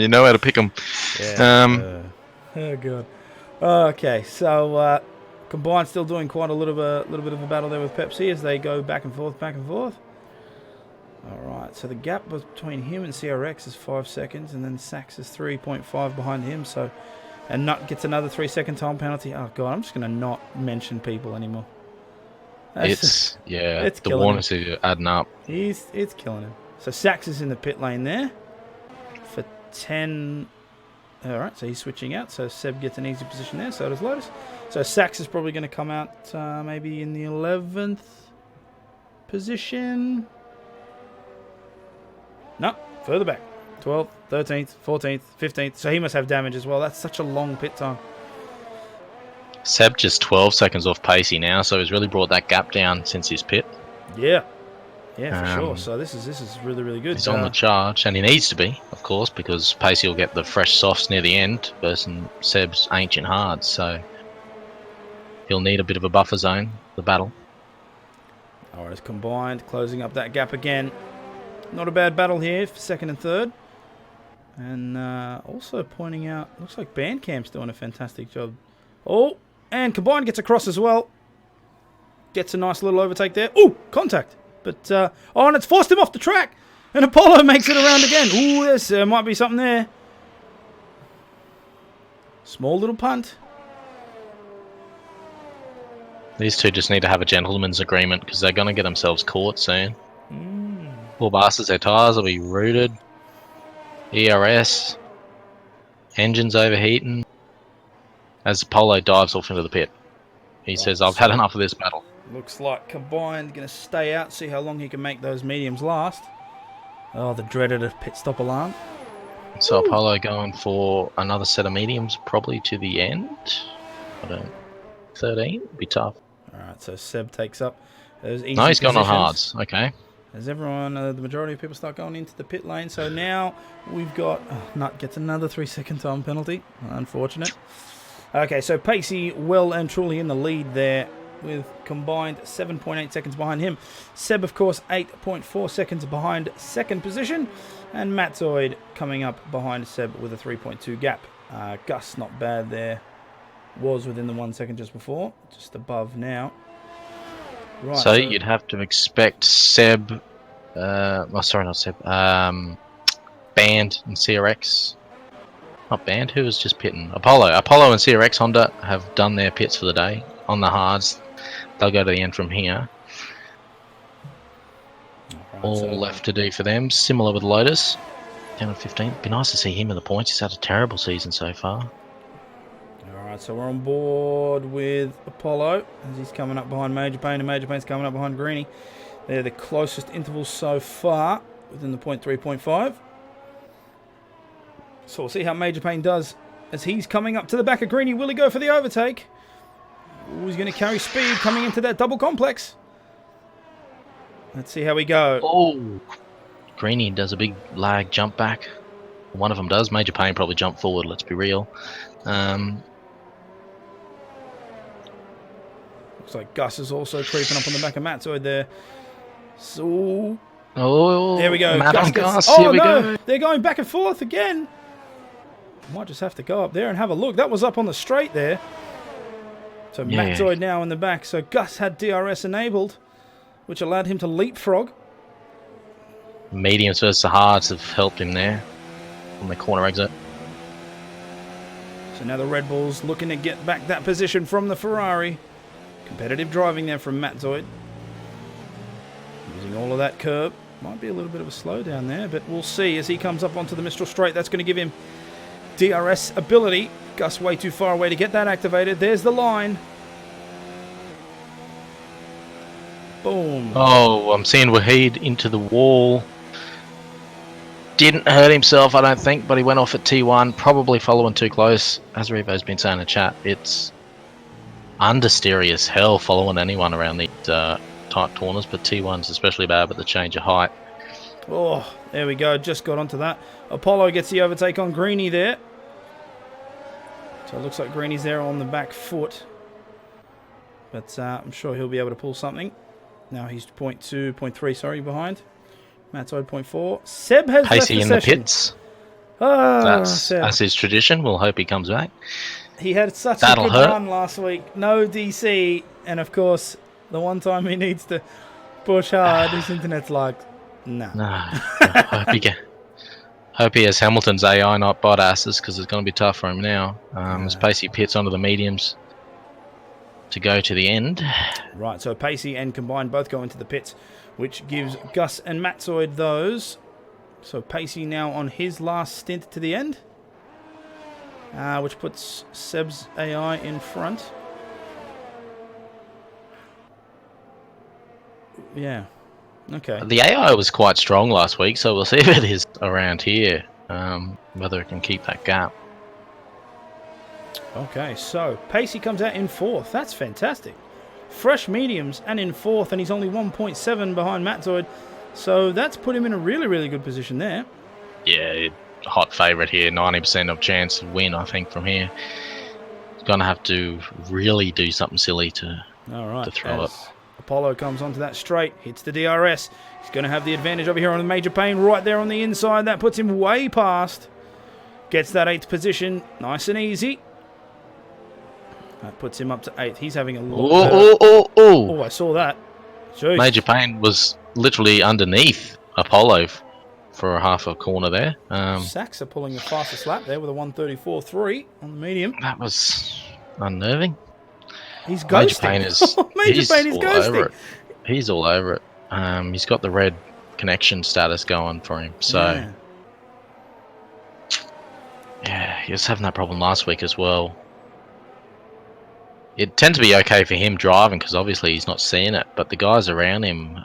know how to pick them. Yeah. Oh, God. Okay, so Combined still doing quite a little bit of a battle there with Pepsi as they go back and forth. Alright, so the gap between him and CRX is 5 seconds, and then Sax is 3.5 behind him, so... And Nut gets another 3-second time penalty. Oh, God, I'm just going to not mention people anymore. It's the warnings are adding up. It's killing him. So Sax is in the pit lane there for 10... Alright, so he's switching out, so Seb gets an easy position there, so does Lotus. So Sax is probably going to come out maybe in the 11th position... No, further back. 12th, 13th, 14th, 15th. So he must have damage as well. That's such a long pit time. Seb just 12 seconds off Pacey now, so he's really brought that gap down since his pit. Yeah, for sure. So this is really, really good. He's on the charge, and he needs to be, of course, because Pacey will get the fresh softs near the end versus Seb's ancient hards. So he'll need a bit of a buffer zone for the battle. All right, it's Combined, closing up that gap again. Not a bad battle here for second and third. And also pointing out, looks like Bandcamp's doing a fantastic job. Oh, and Combined gets across as well. Gets a nice little overtake there. Oh, contact. But, and it's forced him off the track. And Apollo makes it around again. Ooh, there might be something there. Small little punt. These two just need to have a gentleman's agreement because they're going to get themselves caught soon. Poor bastards, their tyres will be rooted. ERS. Engines overheating. As Apollo dives off into the pit. He says, I've had enough of this battle. Looks like Combined going to stay out, see how long he can make those mediums last. Oh, the dreaded pit stop alarm. So Apollo going for another set of mediums, probably to the end. I don't. 13 would be tough. All right, so Seb takes up those easy No, he's positions. gone on hards. Okay. As everyone, the majority of people start going into the pit lane. So now we've got... Nut gets another 3-second time penalty. Unfortunate. Okay, so Pacey well and truly in the lead there with combined 7.8 seconds behind him. Seb, of course, 8.4 seconds behind second position. And Matzoid coming up behind Seb with a 3.2 gap. Gus, not bad there. Was within the 1 second just before. Just above now. Right, so you'd have to expect Seb... oh, sorry, not Seb. Band and CRX. Not Band, who was just pitting? Apollo. Apollo and CRX Honda have done their pits for the day. On the hards, they'll go to the end from here. Right, All left to do for them. Similar with Lotus. Down to 15. Be nice to see him in the points. He's had a terrible season so far. Alright, so we're on board with Apollo as he's coming up behind Major Payne, and Major Payne's coming up behind Greeny. They're the closest intervals so far within the 0.3.5. So we'll see how Major Payne does as he's coming up to the back of Greeny. Will he go for the overtake? Ooh, he's going to carry speed coming into that double complex. Let's see how we go. Oh, Greeny does a big lag jump back. One of them does. Major Payne probably jumped forward, let's be real. Looks like Gus is also creeping up on the back of Matzoid there. So... Oh, there we go. Gus, oh, here we no. go. They're going back and forth again. Might just have to go up there and have a look. That was up on the straight there. So Yeah. Matzoid now in the back. So Gus had DRS enabled, which allowed him to leapfrog. Mediums versus the hards have helped him there on the corner exit. So now the Red Bulls looking to get back that position from the Ferrari. Competitive driving there from Matzoid. Using all of that curb. Might be a little bit of a slowdown there, but we'll see as he comes up onto the Mistral Straight. That's going to give him DRS ability. Gus way too far away to get that activated. There's the line. Boom. Oh, I'm seeing Wahid into the wall. Didn't hurt himself, I don't think, but he went off at T1, probably following too close. As Revo's been saying in the chat, it's understeery as hell following anyone around these tight corners, but T1's especially bad with the change of height. Oh, there we go. Just got onto that. Apollo gets the overtake on Greeny there. So it looks like Greeny's there on the back foot. But I'm sure he'll be able to pull something. Now he's 0.3, sorry, behind. Matzoid 0.4. Seb has Pacey left in the the session. pits. Seb. That's his tradition. We'll hope he comes back. He had such That'll a good hurt. run last week. No DC. And of course, the one time he needs to push hard, his internet's like, nah. No. Hope he has Hamilton's AI, not Bottas's, because it's going to be tough for him now. As Pacey pits onto the mediums to go to the end. Right, so Pacey and Combined both go into the pits, which gives Gus and Matzoid those. So Pacey now on his last stint to the end, which puts Seb's AI in front. Yeah. Okay. The AI was quite strong last week, so we'll see if it is around here, whether it can keep that gap. Okay, so Pacey comes out in fourth. That's fantastic. Fresh mediums and in fourth, and he's only 1.7 behind Matzoid. So that's put him in a really, really good position there. Yeah, hot favourite here, 90% of chance to win, I think, from here. He's going to have to really do something silly to throw it. Apollo comes onto that straight, hits the DRS. He's going to have the advantage over here on the Major Payne right there on the inside. That puts him way past. Gets that 8th position, nice and easy. That puts him up to 8th. He's having a look. Oh, I saw that. Jeez. Major Payne was literally underneath Apollo for a half a corner there. Sachs are pulling the fastest lap there with a 1:34.3 on the medium. That was unnerving. He's ghosting. Major Payne is, Major Payne is all ghosting. over it. He's all over it. He's got the red connection status going for him. So, yeah, he was having that problem last week as well. it tends to be okay for him driving because obviously he's not seeing it, but the guys around him,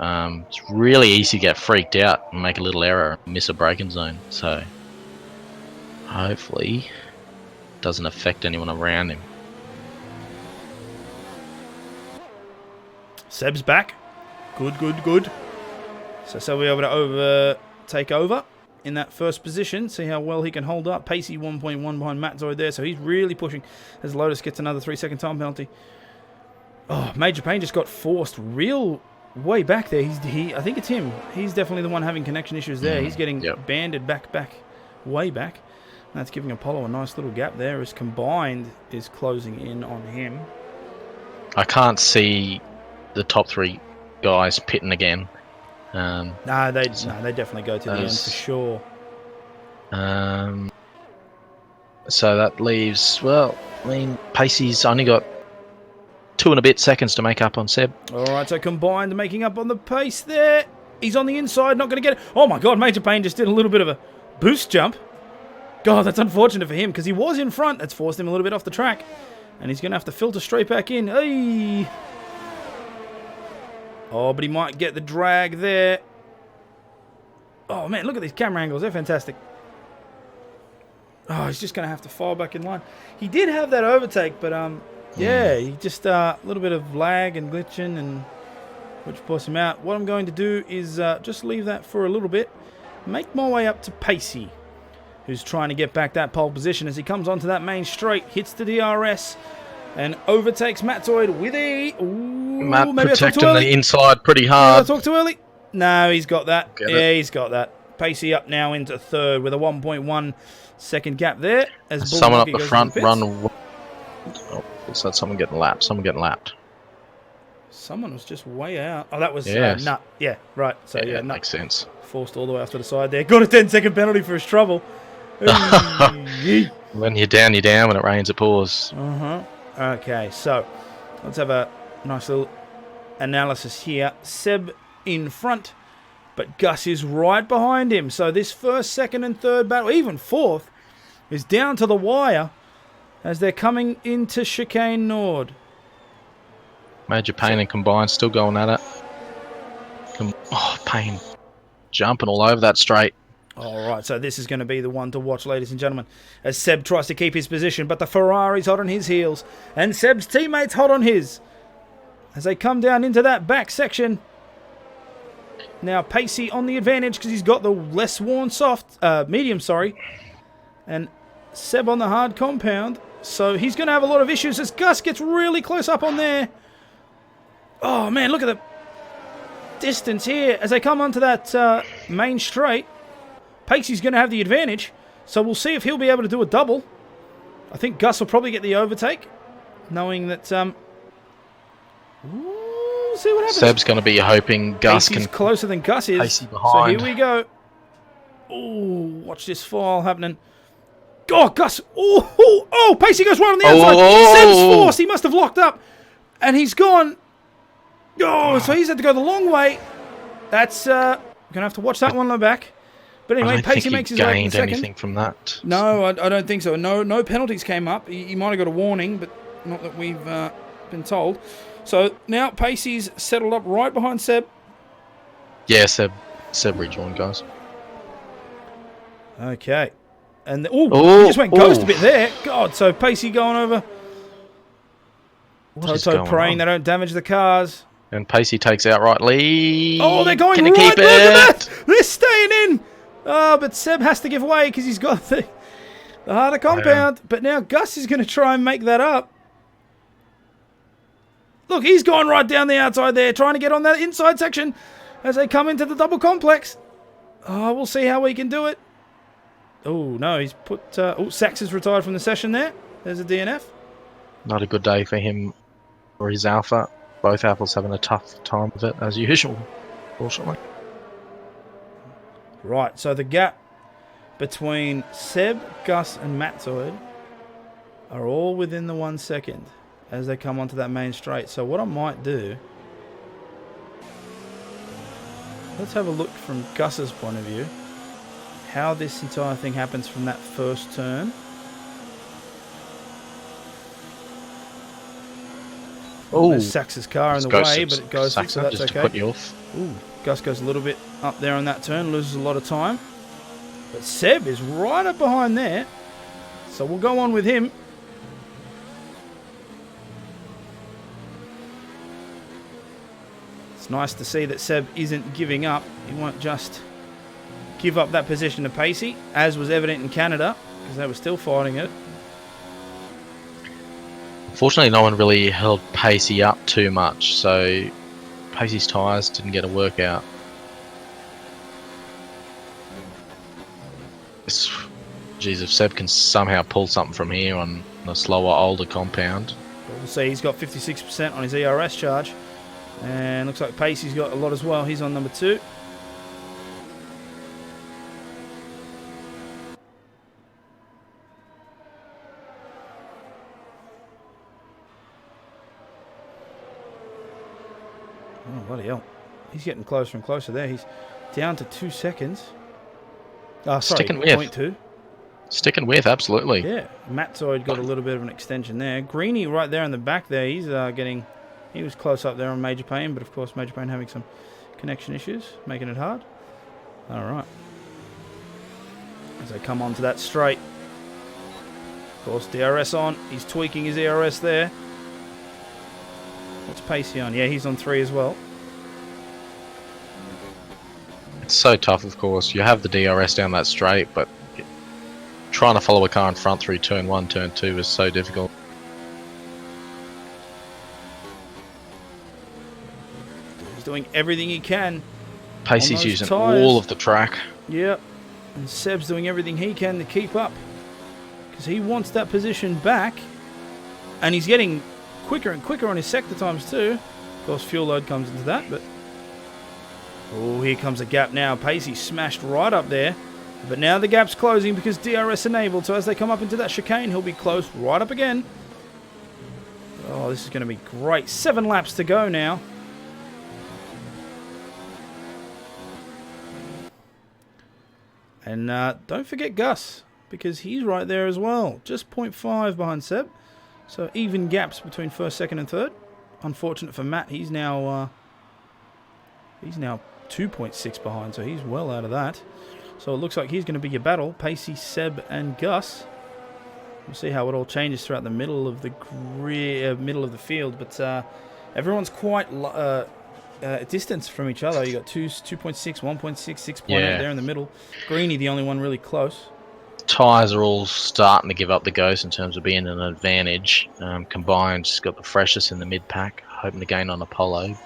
it's really easy to get freaked out and make a little error and miss a braking zone. So hopefully it doesn't affect anyone around him. Seb's back. Good. So we're able to take over in that first position. See how well he can hold up. Pacey 1.1 behind Matt Zoid there, so he's really pushing as Lotus gets another 3-second time penalty. Oh, Major Payne just got forced real way back there. I think it's him. He's definitely the one having connection issues there. He's getting banded back, way back. That's giving Apollo a nice little gap there as Combined is closing in on him. I can't see the top 3 guys pitting again. No, they definitely go to the end for sure. So that leaves, well, I mean, Pacey's only got 2 and a bit seconds to make up on Seb. All right, so Combined making up on the pace there. He's on the inside, not going to get it. Oh my God, Major Payne just did a little bit of a boost jump. God, that's unfortunate for him because he was in front. That's forced him a little bit off the track. And he's going to have to filter straight back in. Hey! Oh, but he might get the drag there. Oh, man, look at these camera angles. They're fantastic. Oh, he's just going to have to fall back in line. He did have that overtake, but, yeah, he just a little bit of lag and glitching, and which forced him out. What I'm going to do is just leave that for a little bit. Make my way up to Pacey, who's trying to get back that pole position as he comes onto that main straight, hits the DRS, and overtakes Matzoid with a... Ooh, Matt maybe protecting the inside pretty hard. Did I talk too early? No, he's got that. He's got that. Pacey up now into third with a 1.1 second gap there. As someone up the front run... Oh, is that someone getting lapped? Someone getting lapped. Someone was just way out. Oh, that was Nut. Yeah, right. So, yeah, Nut makes sense. Forced all the way off to the side there. Got a 10-second penalty for his trouble. When you're down, you're down. When it rains, it pours. Okay, so let's have a nice little analysis here. Seb in front, but Gus is right behind him. So this first, second, and third battle, even fourth, is down to the wire as they're coming into Chicane Nord. Major Payne and Combined still going at it. Payne jumping all over that straight. All right, so this is going to be the one to watch, ladies and gentlemen, as Seb tries to keep his position, but the Ferrari's hot on his heels, and Seb's teammates hot on his. As they come down into that back section. Now Pacey on the advantage because he's got the less worn medium, and Seb on the hard compound. So he's going to have a lot of issues as Gus gets really close up on there. Oh, man, look at the distance here as they come onto that main straight. Pacey's going to have the advantage, so we'll see if he'll be able to do a double. I think Gus will probably get the overtake, knowing that... we'll see what happens. Seb's going to be hoping Gus Pacey's can... closer than Gus is. Pacey behind. So here we go. Ooh, watch this fall happening. Oh, Gus. Oh, Pacey goes right on the outside. Seb's forced. He must have locked up. And he's gone. Oh, so he's had to go the long way. That's... going to have to watch that one back. But anyway, Pacey makes his way in second. Anything from that? No, I don't think so. No penalties came up. He might have got a warning, but not that we've been told. So now Pacey's settled up right behind Seb. Yeah, Seb rejoined, guys. Okay. And he just went ghost a bit there. God, so Pacey going over. Toto praying they don't damage the cars. And Pacey takes outright lead. Oh, they're going right. Look at that. They're staying in. Oh, but Seb has to give way because he's got the harder compound. But now Gus is going to try and make that up. Look, he's gone right down the outside there, trying to get on that inside section as they come into the double complex. Oh, we'll see how we can do it. Oh, no, he's put... Sachs is retired from the session there. There's a DNF. Not a good day for him or his Alpha. Both Apples having a tough time with it, as usual, fortunately. Right, so the gap between Seb, Gus, and Matzoid are all within the 1 second as they come onto that main straight. So what I might do... Let's have a look from Gus's point of view. How this entire thing happens from that first turn. Oh, there's Sax's car in the way, but it goes, so that's just okay. to put you off. Ooh, Gus goes a little bit up there on that turn, loses a lot of time. But Seb is right up behind there, so we'll go on with him. It's nice to see that Seb isn't giving up. He won't just give up that position to Pacey, as was evident in Canada, because they were still fighting it. Fortunately, no one really held Pacey up too much, so Pacey's tyres didn't get a workout. Geez, if Seb can somehow pull something from here on a slower, older compound. We'll see, he's got 56% on his ERS charge. And looks like Pacey's got a lot as well. He's on number 2. Oh, bloody hell. He's getting closer and closer there. He's down to 2 seconds. Oh, sorry, Sticking with. 0.2. Sticking with, absolutely. Yeah, Matzoid got a little bit of an extension there. Greeny right there in the back there, he's he was close up there on Major Payne, but of course Major Payne having some connection issues, making it hard. All right. As they come onto that straight. Of course, DRS on. He's tweaking his ERS there. What's Pacey on? Yeah, he's on 3 as well. It's so tough, of course. You have the DRS down that straight, but trying to follow a car in front through turn 1, turn 2 is so difficult. He's doing everything he can. Pacey's using all of the track. Yep. And Seb's doing everything he can to keep up. Because he wants that position back. And he's getting quicker and quicker on his sector times too. Of course, fuel load comes into that, but... Oh, here comes a gap now. Pacey smashed right up there. But now the gap's closing because DRS enabled. So as they come up into that chicane, he'll be close right up again. Oh, this is going to be great. 7 laps to go now. And don't forget Gus, because he's right there as well. Just 0.5 behind Seb. So even gaps between first, second and third. Unfortunate for Matt, he's now 2.6 behind, so he's well out of that. So it looks like he's going to be your battle, Pacey, Seb and Gus. We'll see how it all changes throughout the middle of the field, but everyone's quite distance from each other. You got 2.6, 1.6, 6.8 there in the middle. Greeny, the only one really close. Tyres are all starting to give up the ghost in terms of being an advantage. Combine's got the freshest in the mid-pack, hoping to gain on Apollo.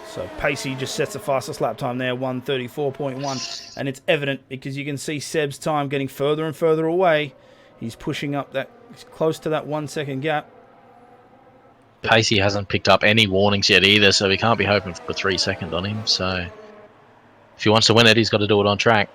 So Pacey just sets the fastest lap time there, 1:34.1, and it's evident because you can see Seb's time getting further and further away. He's pushing up that, he's close to that 1 second gap. Pacey hasn't picked up any warnings yet either, so we can't be hoping for 3 seconds on him. So if he wants to win it, he's got to do it on track.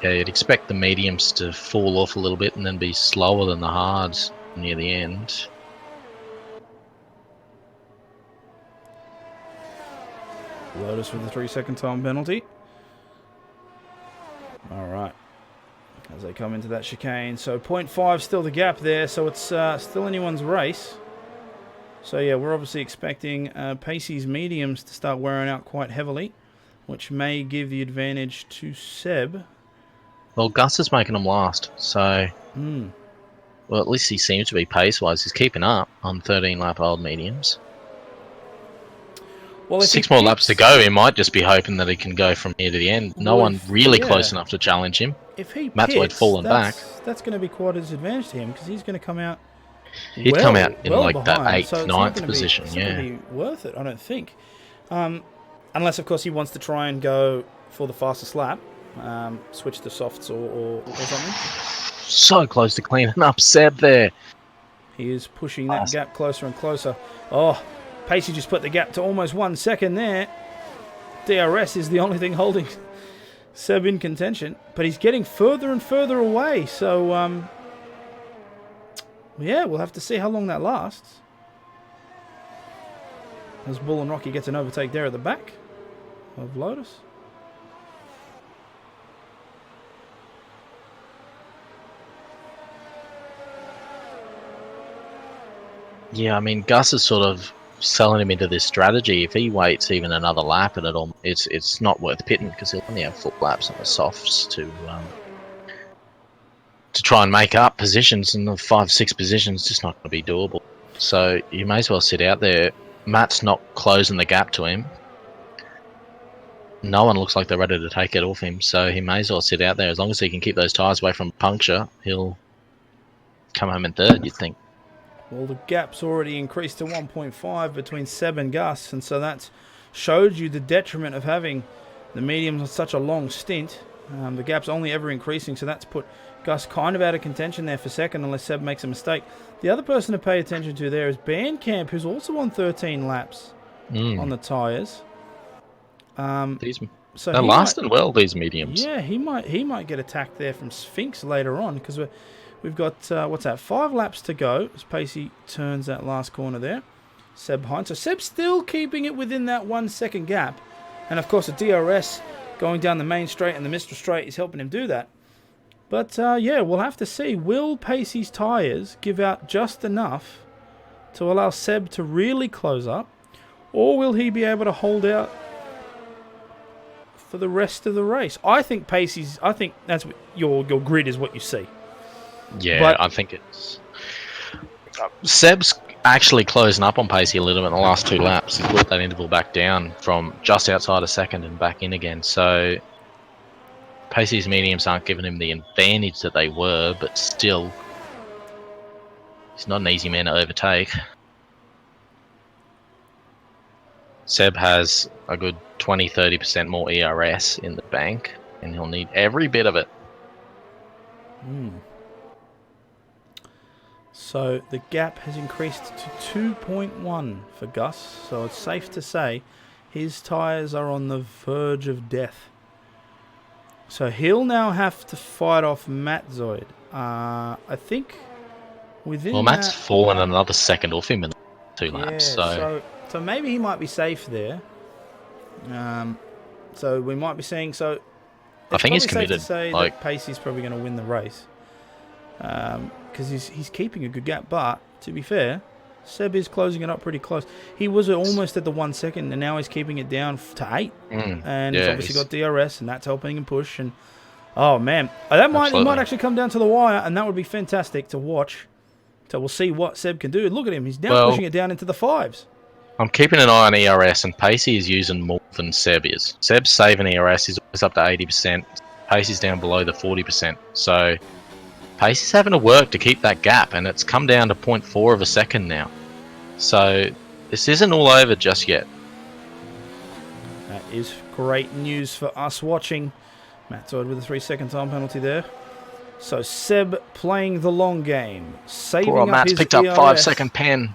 Yeah, you'd expect the mediums to fall off a little bit and then be slower than the hards near the end. Lotus with the 3 second time penalty. All right. As they come into that chicane. So 0.5 still the gap there, so it's still anyone's race. So yeah, we're obviously expecting Pacey's mediums to start wearing out quite heavily, which may give the advantage to Seb. Well, Gus is making them last, so... Well, at least he seems to be pace-wise. He's keeping up on 13-lap-old mediums. Well, 6 more laps to go. He might just be hoping that he can go from here to the end. No one really close enough to challenge him. If he Matt's pits, fallen back. That's going to be quite a disadvantage to him because he's going to come out. He'd come out in like behind, that 8th, so 9th position. It's not going to be worth it, I don't think. Unless, of course, he wants to try and go for the fastest lap. Switch to softs or something. So close to cleaning up Seb there. He is pushing that gap closer and closer. Oh, Pacey just put the gap to almost 1 second there. DRS is the only thing holding Seb in contention. But he's getting further and further away. So, yeah, we'll have to see how long that lasts. As Bull and Rocky gets an overtake there at the back of Lotus. Yeah, I mean, Gus is sort of selling him into this strategy. If he waits even another lap, and it's not worth pitting because he'll only have 4 laps on the softs to try and make up positions, and the 5-6 positions just not going to be doable. So you may as well sit out there. Matt's not closing the gap to him. No one looks like they're ready to take it off him, so he may as well sit out there. As long as he can keep those tyres away from puncture, he'll come home in third, you'd think. Well, the gap's already increased to 1.5 between Seb and Gus, and so that showed you the detriment of having the mediums on such a long stint. The gap's only ever increasing, so that's put Gus kind of out of contention there for second unless Seb makes a mistake. The other person to pay attention to there is Bandcamp, who's also on 13 laps on the tyres. They're lasting well, these mediums. Yeah, he might get attacked there from Sphinx later on, because we've got, 5 laps to go as Pacey turns that last corner there. Seb behind. So Seb's still keeping it within that 1 second gap. And of course the DRS going down the main straight and the Mistral straight is helping him do that. But yeah, we'll have to see. Will Pacey's tyres give out just enough to allow Seb to really close up? Or will he be able to hold out for the rest of the race? I think that's what your grid is what you see. Yeah, but I think it's... Seb's actually closing up on Pacey a little bit in the last 2 laps. He's brought that interval back down from just outside of second and back in again. So Pacey's mediums aren't giving him the advantage that they were, but still, he's not an easy man to overtake. Seb has a good 20-30% more ERS in the bank, and he'll need every bit of it. So the gap has increased to 2.1 for Gus, so it's safe to say his tyres are on the verge of death. So he'll now have to fight off Matt Zoid. I think within Matt's fallen another second off him in 2 laps. So maybe he might be safe there. So we might be seeing... So I think he's committed. Safe to say that Pacey's probably going to win the race. Because he's keeping a good gap. But, to be fair, Seb is closing it up pretty close. He was almost at the 1 second, and now he's keeping it down to 8. And he's obviously got DRS, and that's helping him push. And oh, man. It might actually come down to the wire, and that would be fantastic to watch. So we'll see what Seb can do. Look at him. He's now pushing it down into the 5s. I'm keeping an eye on ERS, and Pacey is using more than Seb is. Seb's saving ERS. He's always up to 80%. Pacey's down below the 40%. So Pacey's having to work to keep that gap, and it's come down to 0.4 of a second now. So this isn't all over just yet. That is great news for us watching. Matt Zoid with a 3-second time penalty there. So Seb playing the long game, saving up Matt's his picked up ERS. 5-second pen.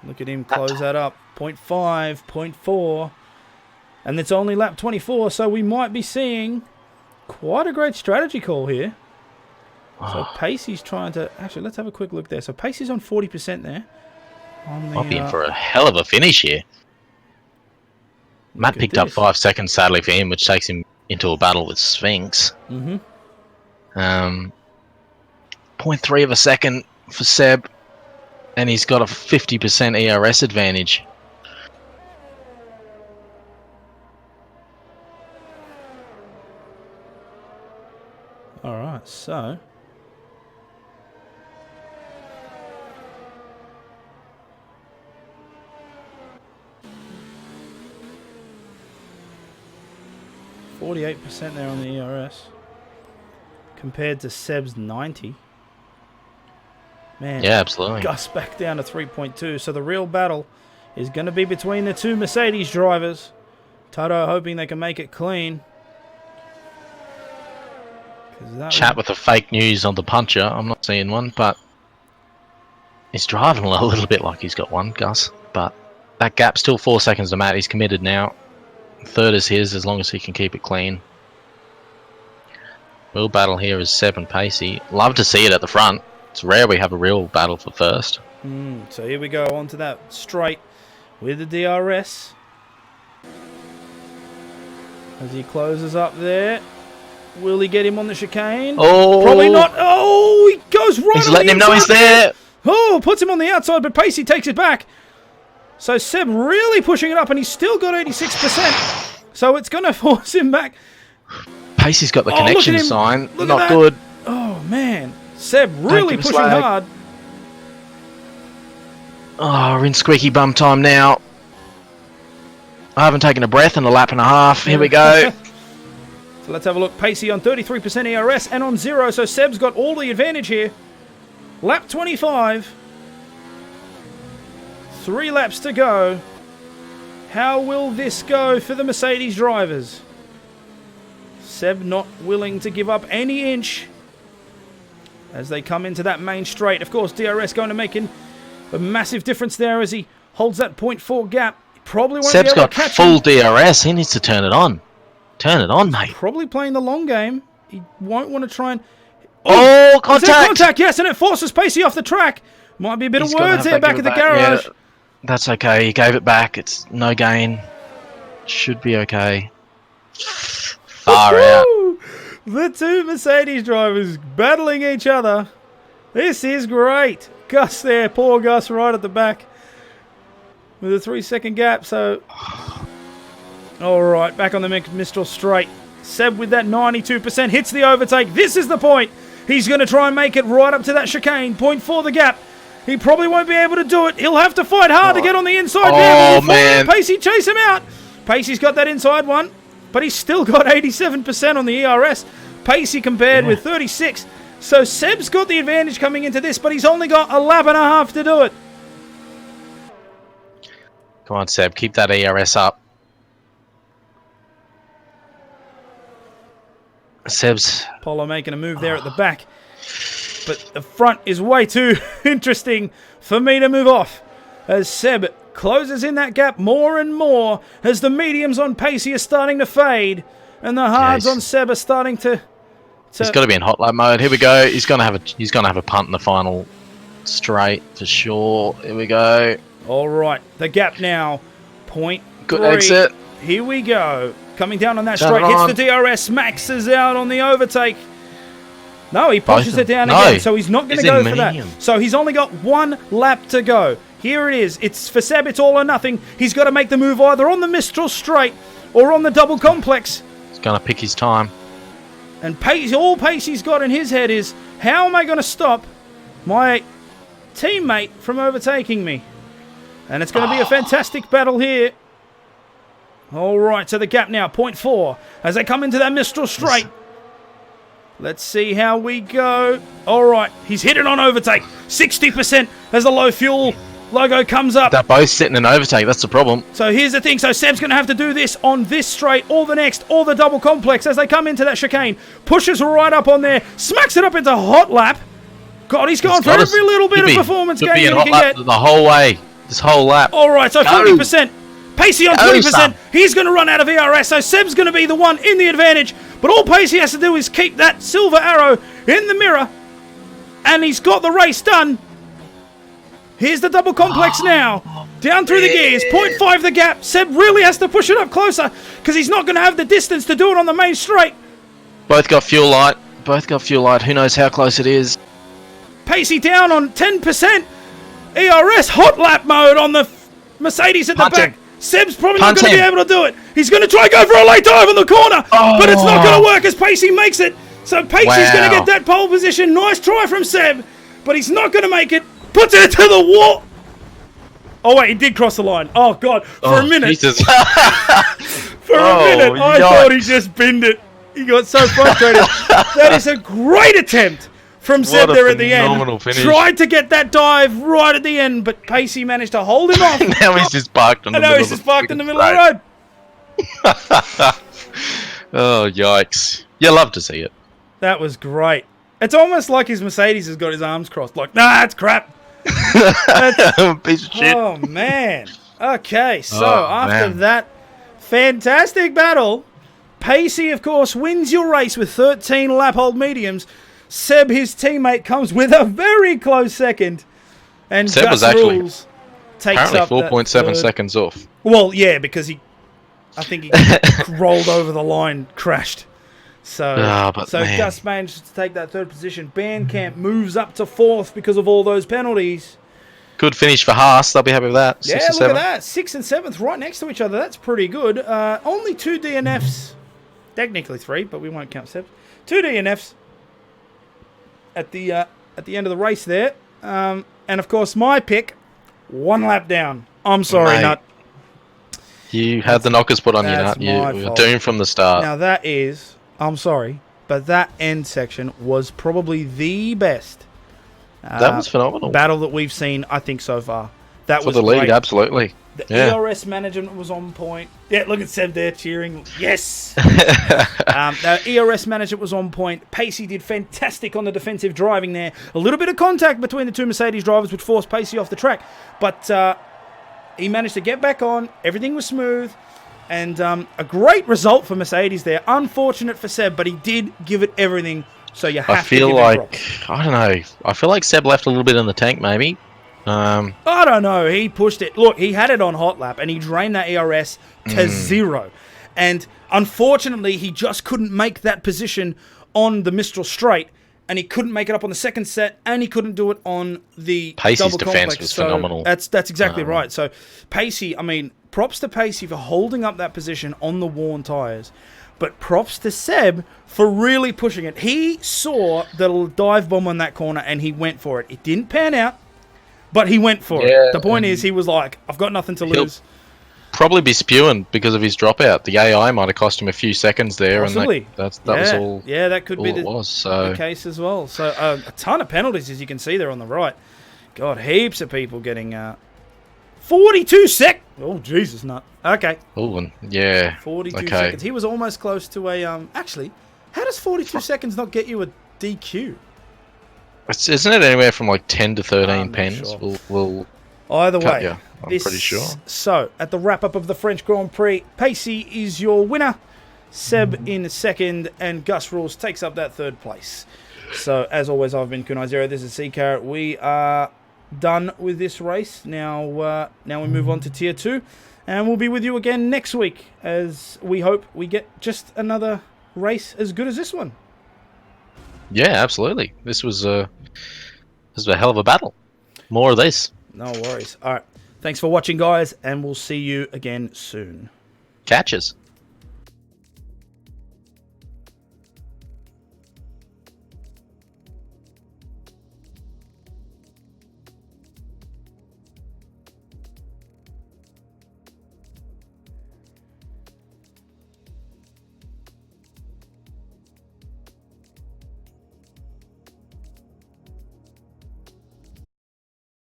Look at him close that up. 0.5, 0.4. And it's only lap 24, so we might be seeing quite a great strategy call here. So Pacey's trying to... Actually, let's have a quick look there. So Pacey's on 40% there. Might be in for a hell of a finish here. Matt picked up 5 seconds, sadly for him, which takes him into a battle with Sphinx. 0.3 of a second for Seb. And he's got a 50% ERS advantage. Alright, so... %48 there on the ERS. Compared to Seb's 90. Man, yeah, absolutely. Gus back down to 3.2. So the real battle is going to be between the 2 Mercedes drivers. Toto hoping they can make it clean. Chat with the fake news on the puncher. I'm not seeing one, but he's driving a little bit like he's got one, Gus. But that gap's still 4 seconds to Matt. He's committed now. Third is his as long as he can keep it clean. Real battle here is Seb and Pacey. Love to see it at the front. It's rare we have a real battle for first. So here we go on to that straight with the DRS. As he closes up there. Will he get him on the chicane? Oh! Probably not. Oh, he goes right He's on letting the him know he's there. Oh, puts him on the outside, but Pacey takes it back. So Seb really pushing it up, and he's still got 86%. So it's going to force him back. Pacey's got the connection sign. Look Not at that. good. Oh, man. Seb really pushing hard. Oh, we're in squeaky bum time now. I haven't taken a breath in a lap and a half. Here we go. So let's have a look. Pacey on 33% ERS and on 0. So Seb's got all the advantage here. Lap 25. 3 laps to go. How will this go for the Mercedes drivers? Seb not willing to give up any inch as they come into that main straight. Of course, DRS going to make a massive difference there as he holds that 0.4 gap. He probably won't Seb's be able to got catch full him. DRS. He needs to turn it on. Turn it on, mate. Probably playing the long game. He won't want to try and... Oh, contact! Is that contact? Yes, and it forces Pacey off the track. Might be a bit of words there back at the garage. Yeah, that's okay. He gave it back. It's no gain. Should be okay. Far out. The two Mercedes drivers battling each other. This is great. Gus there, poor Gus right at the back with a 3-second gap. So, all right, back on the Mistral straight. Seb with that 92% hits the overtake. This is the point. He's going to try and make it right up to that chicane. 0.4 the gap. He probably won't be able to do it. He'll have to fight hard to get on the inside there. Oh, man. Pacey chase him out. Pacey's got that inside one, but he's still got 87% on the ERS. Pacey compared with 36. So Seb's got the advantage coming into this, but he's only got a lap and a half to do it. Come on, Seb. Keep that ERS up. Seb's... Polo making a move there at the back. But the front is way too interesting for me to move off. As Seb closes in that gap more and more as the mediums on Pacey are starting to fade. And the hards on Seb are starting to... He's got to be in hot lap mode. Here we go. He's gonna have a punt in the final straight for sure. Here we go. All right, the gap now. Point. Good exit. Here we go. Coming down on that straight, hits the DRS, maxes out on the overtake. No, he pushes it down again, so he's not going to go for that. So he's only got 1 lap to go. Here it is. It's for Seb, it's all or nothing. He's got to make the move either on the Mistral straight or on the double complex. He's going to pick his time. And all Pacey's got in his head is, how am I going to stop my teammate from overtaking me? And it's going to be a fantastic battle here. All right, so the gap now, 0.4, as they come into that Mistral straight. Let's see how we go. All right, he's hit it on overtake. 60% as the low fuel logo comes up. They're both sitting in overtake, that's the problem. So here's the thing. So Seb's going to have to do this on this straight or the next or the double complex as they come into that chicane. Pushes right up on there. Smacks it up into hot lap. God, he's gone for every little bit of performance gain he can get. The whole way. This whole lap. All right, so 40%. Pacey on 20%. He's going to run out of ERS, so Seb's going to be the one in the advantage. But all Pacey has to do is keep that silver arrow in the mirror. And he's got the race done. Here's the double complex now. Down through the gears. 0.5 the gap. Seb really has to push it up closer because he's not going to have the distance to do it on the main straight. Both got fuel light. Who knows how close it is. Pacey down on 10%. ERS hot lap mode on the Mercedes at the back. Seb's probably not going to be able to do it. He's going to try and go for a late dive on the corner, but it's not going to work as Pacey makes it. So Pacey's going to get that pole position. Nice try from Seb, but he's not going to make it. Puts it to the wall. Oh, wait, he did cross the line. Oh, God. For a minute. For a minute, I thought he just binned it. He got so frustrated. That is a great attempt from Seb there at the end. Finish. Tried to get that dive right at the end, but Pacey managed to hold him off. Now he's just parked in the middle of the road. Oh, yikes. You love to see it. That was great. It's almost like his Mercedes has got his arms crossed. Like, nah, it's crap. Piece of shit. Oh, man. Okay, so after that fantastic battle, Pacey, of course, wins your race with 13 lap-hold mediums. Seb, his teammate, comes with a very close second. And Seb was actually apparently 4.7 seconds off. Well, yeah, because I think he rolled over the line, crashed. So, but man. Gus managed to take that third position. Bandcamp moves up to fourth because of all those penalties. Good finish for Haas. They'll be happy with that. Yeah, look at that. 6th and 7th right next to each other. That's pretty good. Only 2 DNFs. Technically 3, but we won't count 7. 2 DNFs at the end of the race there. And, of course, my pick, 1 lap down. I'm sorry, Mate, Nut. You had the knockers put on you, Nut. You were doomed from the start. Now, that is... I'm sorry, but that end section was probably the best that was phenomenal. battle that we've seen, I think, so far. That For was the lead, great. absolutely. The ERS management was on point. Yeah, look at Seb there cheering. Yes! The ERS management was on point. Pacey did fantastic on the defensive driving there. A little bit of contact between the two Mercedes drivers which forced Pacey off the track. But he managed to get back on. Everything was smooth. And a great result for Mercedes there. Unfortunate for Seb, but he did give it everything. So you have to give him props. I don't know. I feel like Seb left a little bit in the tank, maybe. I don't know. He pushed it. Look, he had it on hot lap, and he drained that ERS to 0. And unfortunately, he just couldn't make that position on the Mistral Straight, and he couldn't make it up on the second set, and he couldn't do it on the Pacey's double defense complex. was So phenomenal. That's exactly right. So Pacey, I mean, props to Pacey for holding up that position on the worn tyres. But props to Seb for really pushing it. He saw the dive bomb on that corner, and he went for it. It didn't pan out, but he went for it. The point is, he was like, I've got nothing to lose. Probably be spewing because of his dropout. The AI might have cost him a few seconds there. Possibly. And that was all. Yeah, that could be the case as well. So a ton of penalties, as you can see there on the right. God, heaps of people getting 42 sec. Oh, Jesus, nut. Okay. Oh, and yeah. 42 seconds. He was almost close to a... Actually, how does 42 seconds not get you a DQ? Isn't it anywhere from like 10 to 13 pens? Sure. We'll Either way. I'm pretty sure. So, at the wrap-up of the French Grand Prix, Pacey is your winner, Seb in second, and Gus Rules takes up that third place. So, as always, I've been Kunai Zero. This is C Carrot. We are done with this race. Now we move on to Tier 2, and we'll be with you again next week, as we hope we get just another race as good as this one. Yeah, absolutely. This was a hell of a battle. More of this. No worries. All right. Thanks for watching, guys, and we'll see you again soon. Catches.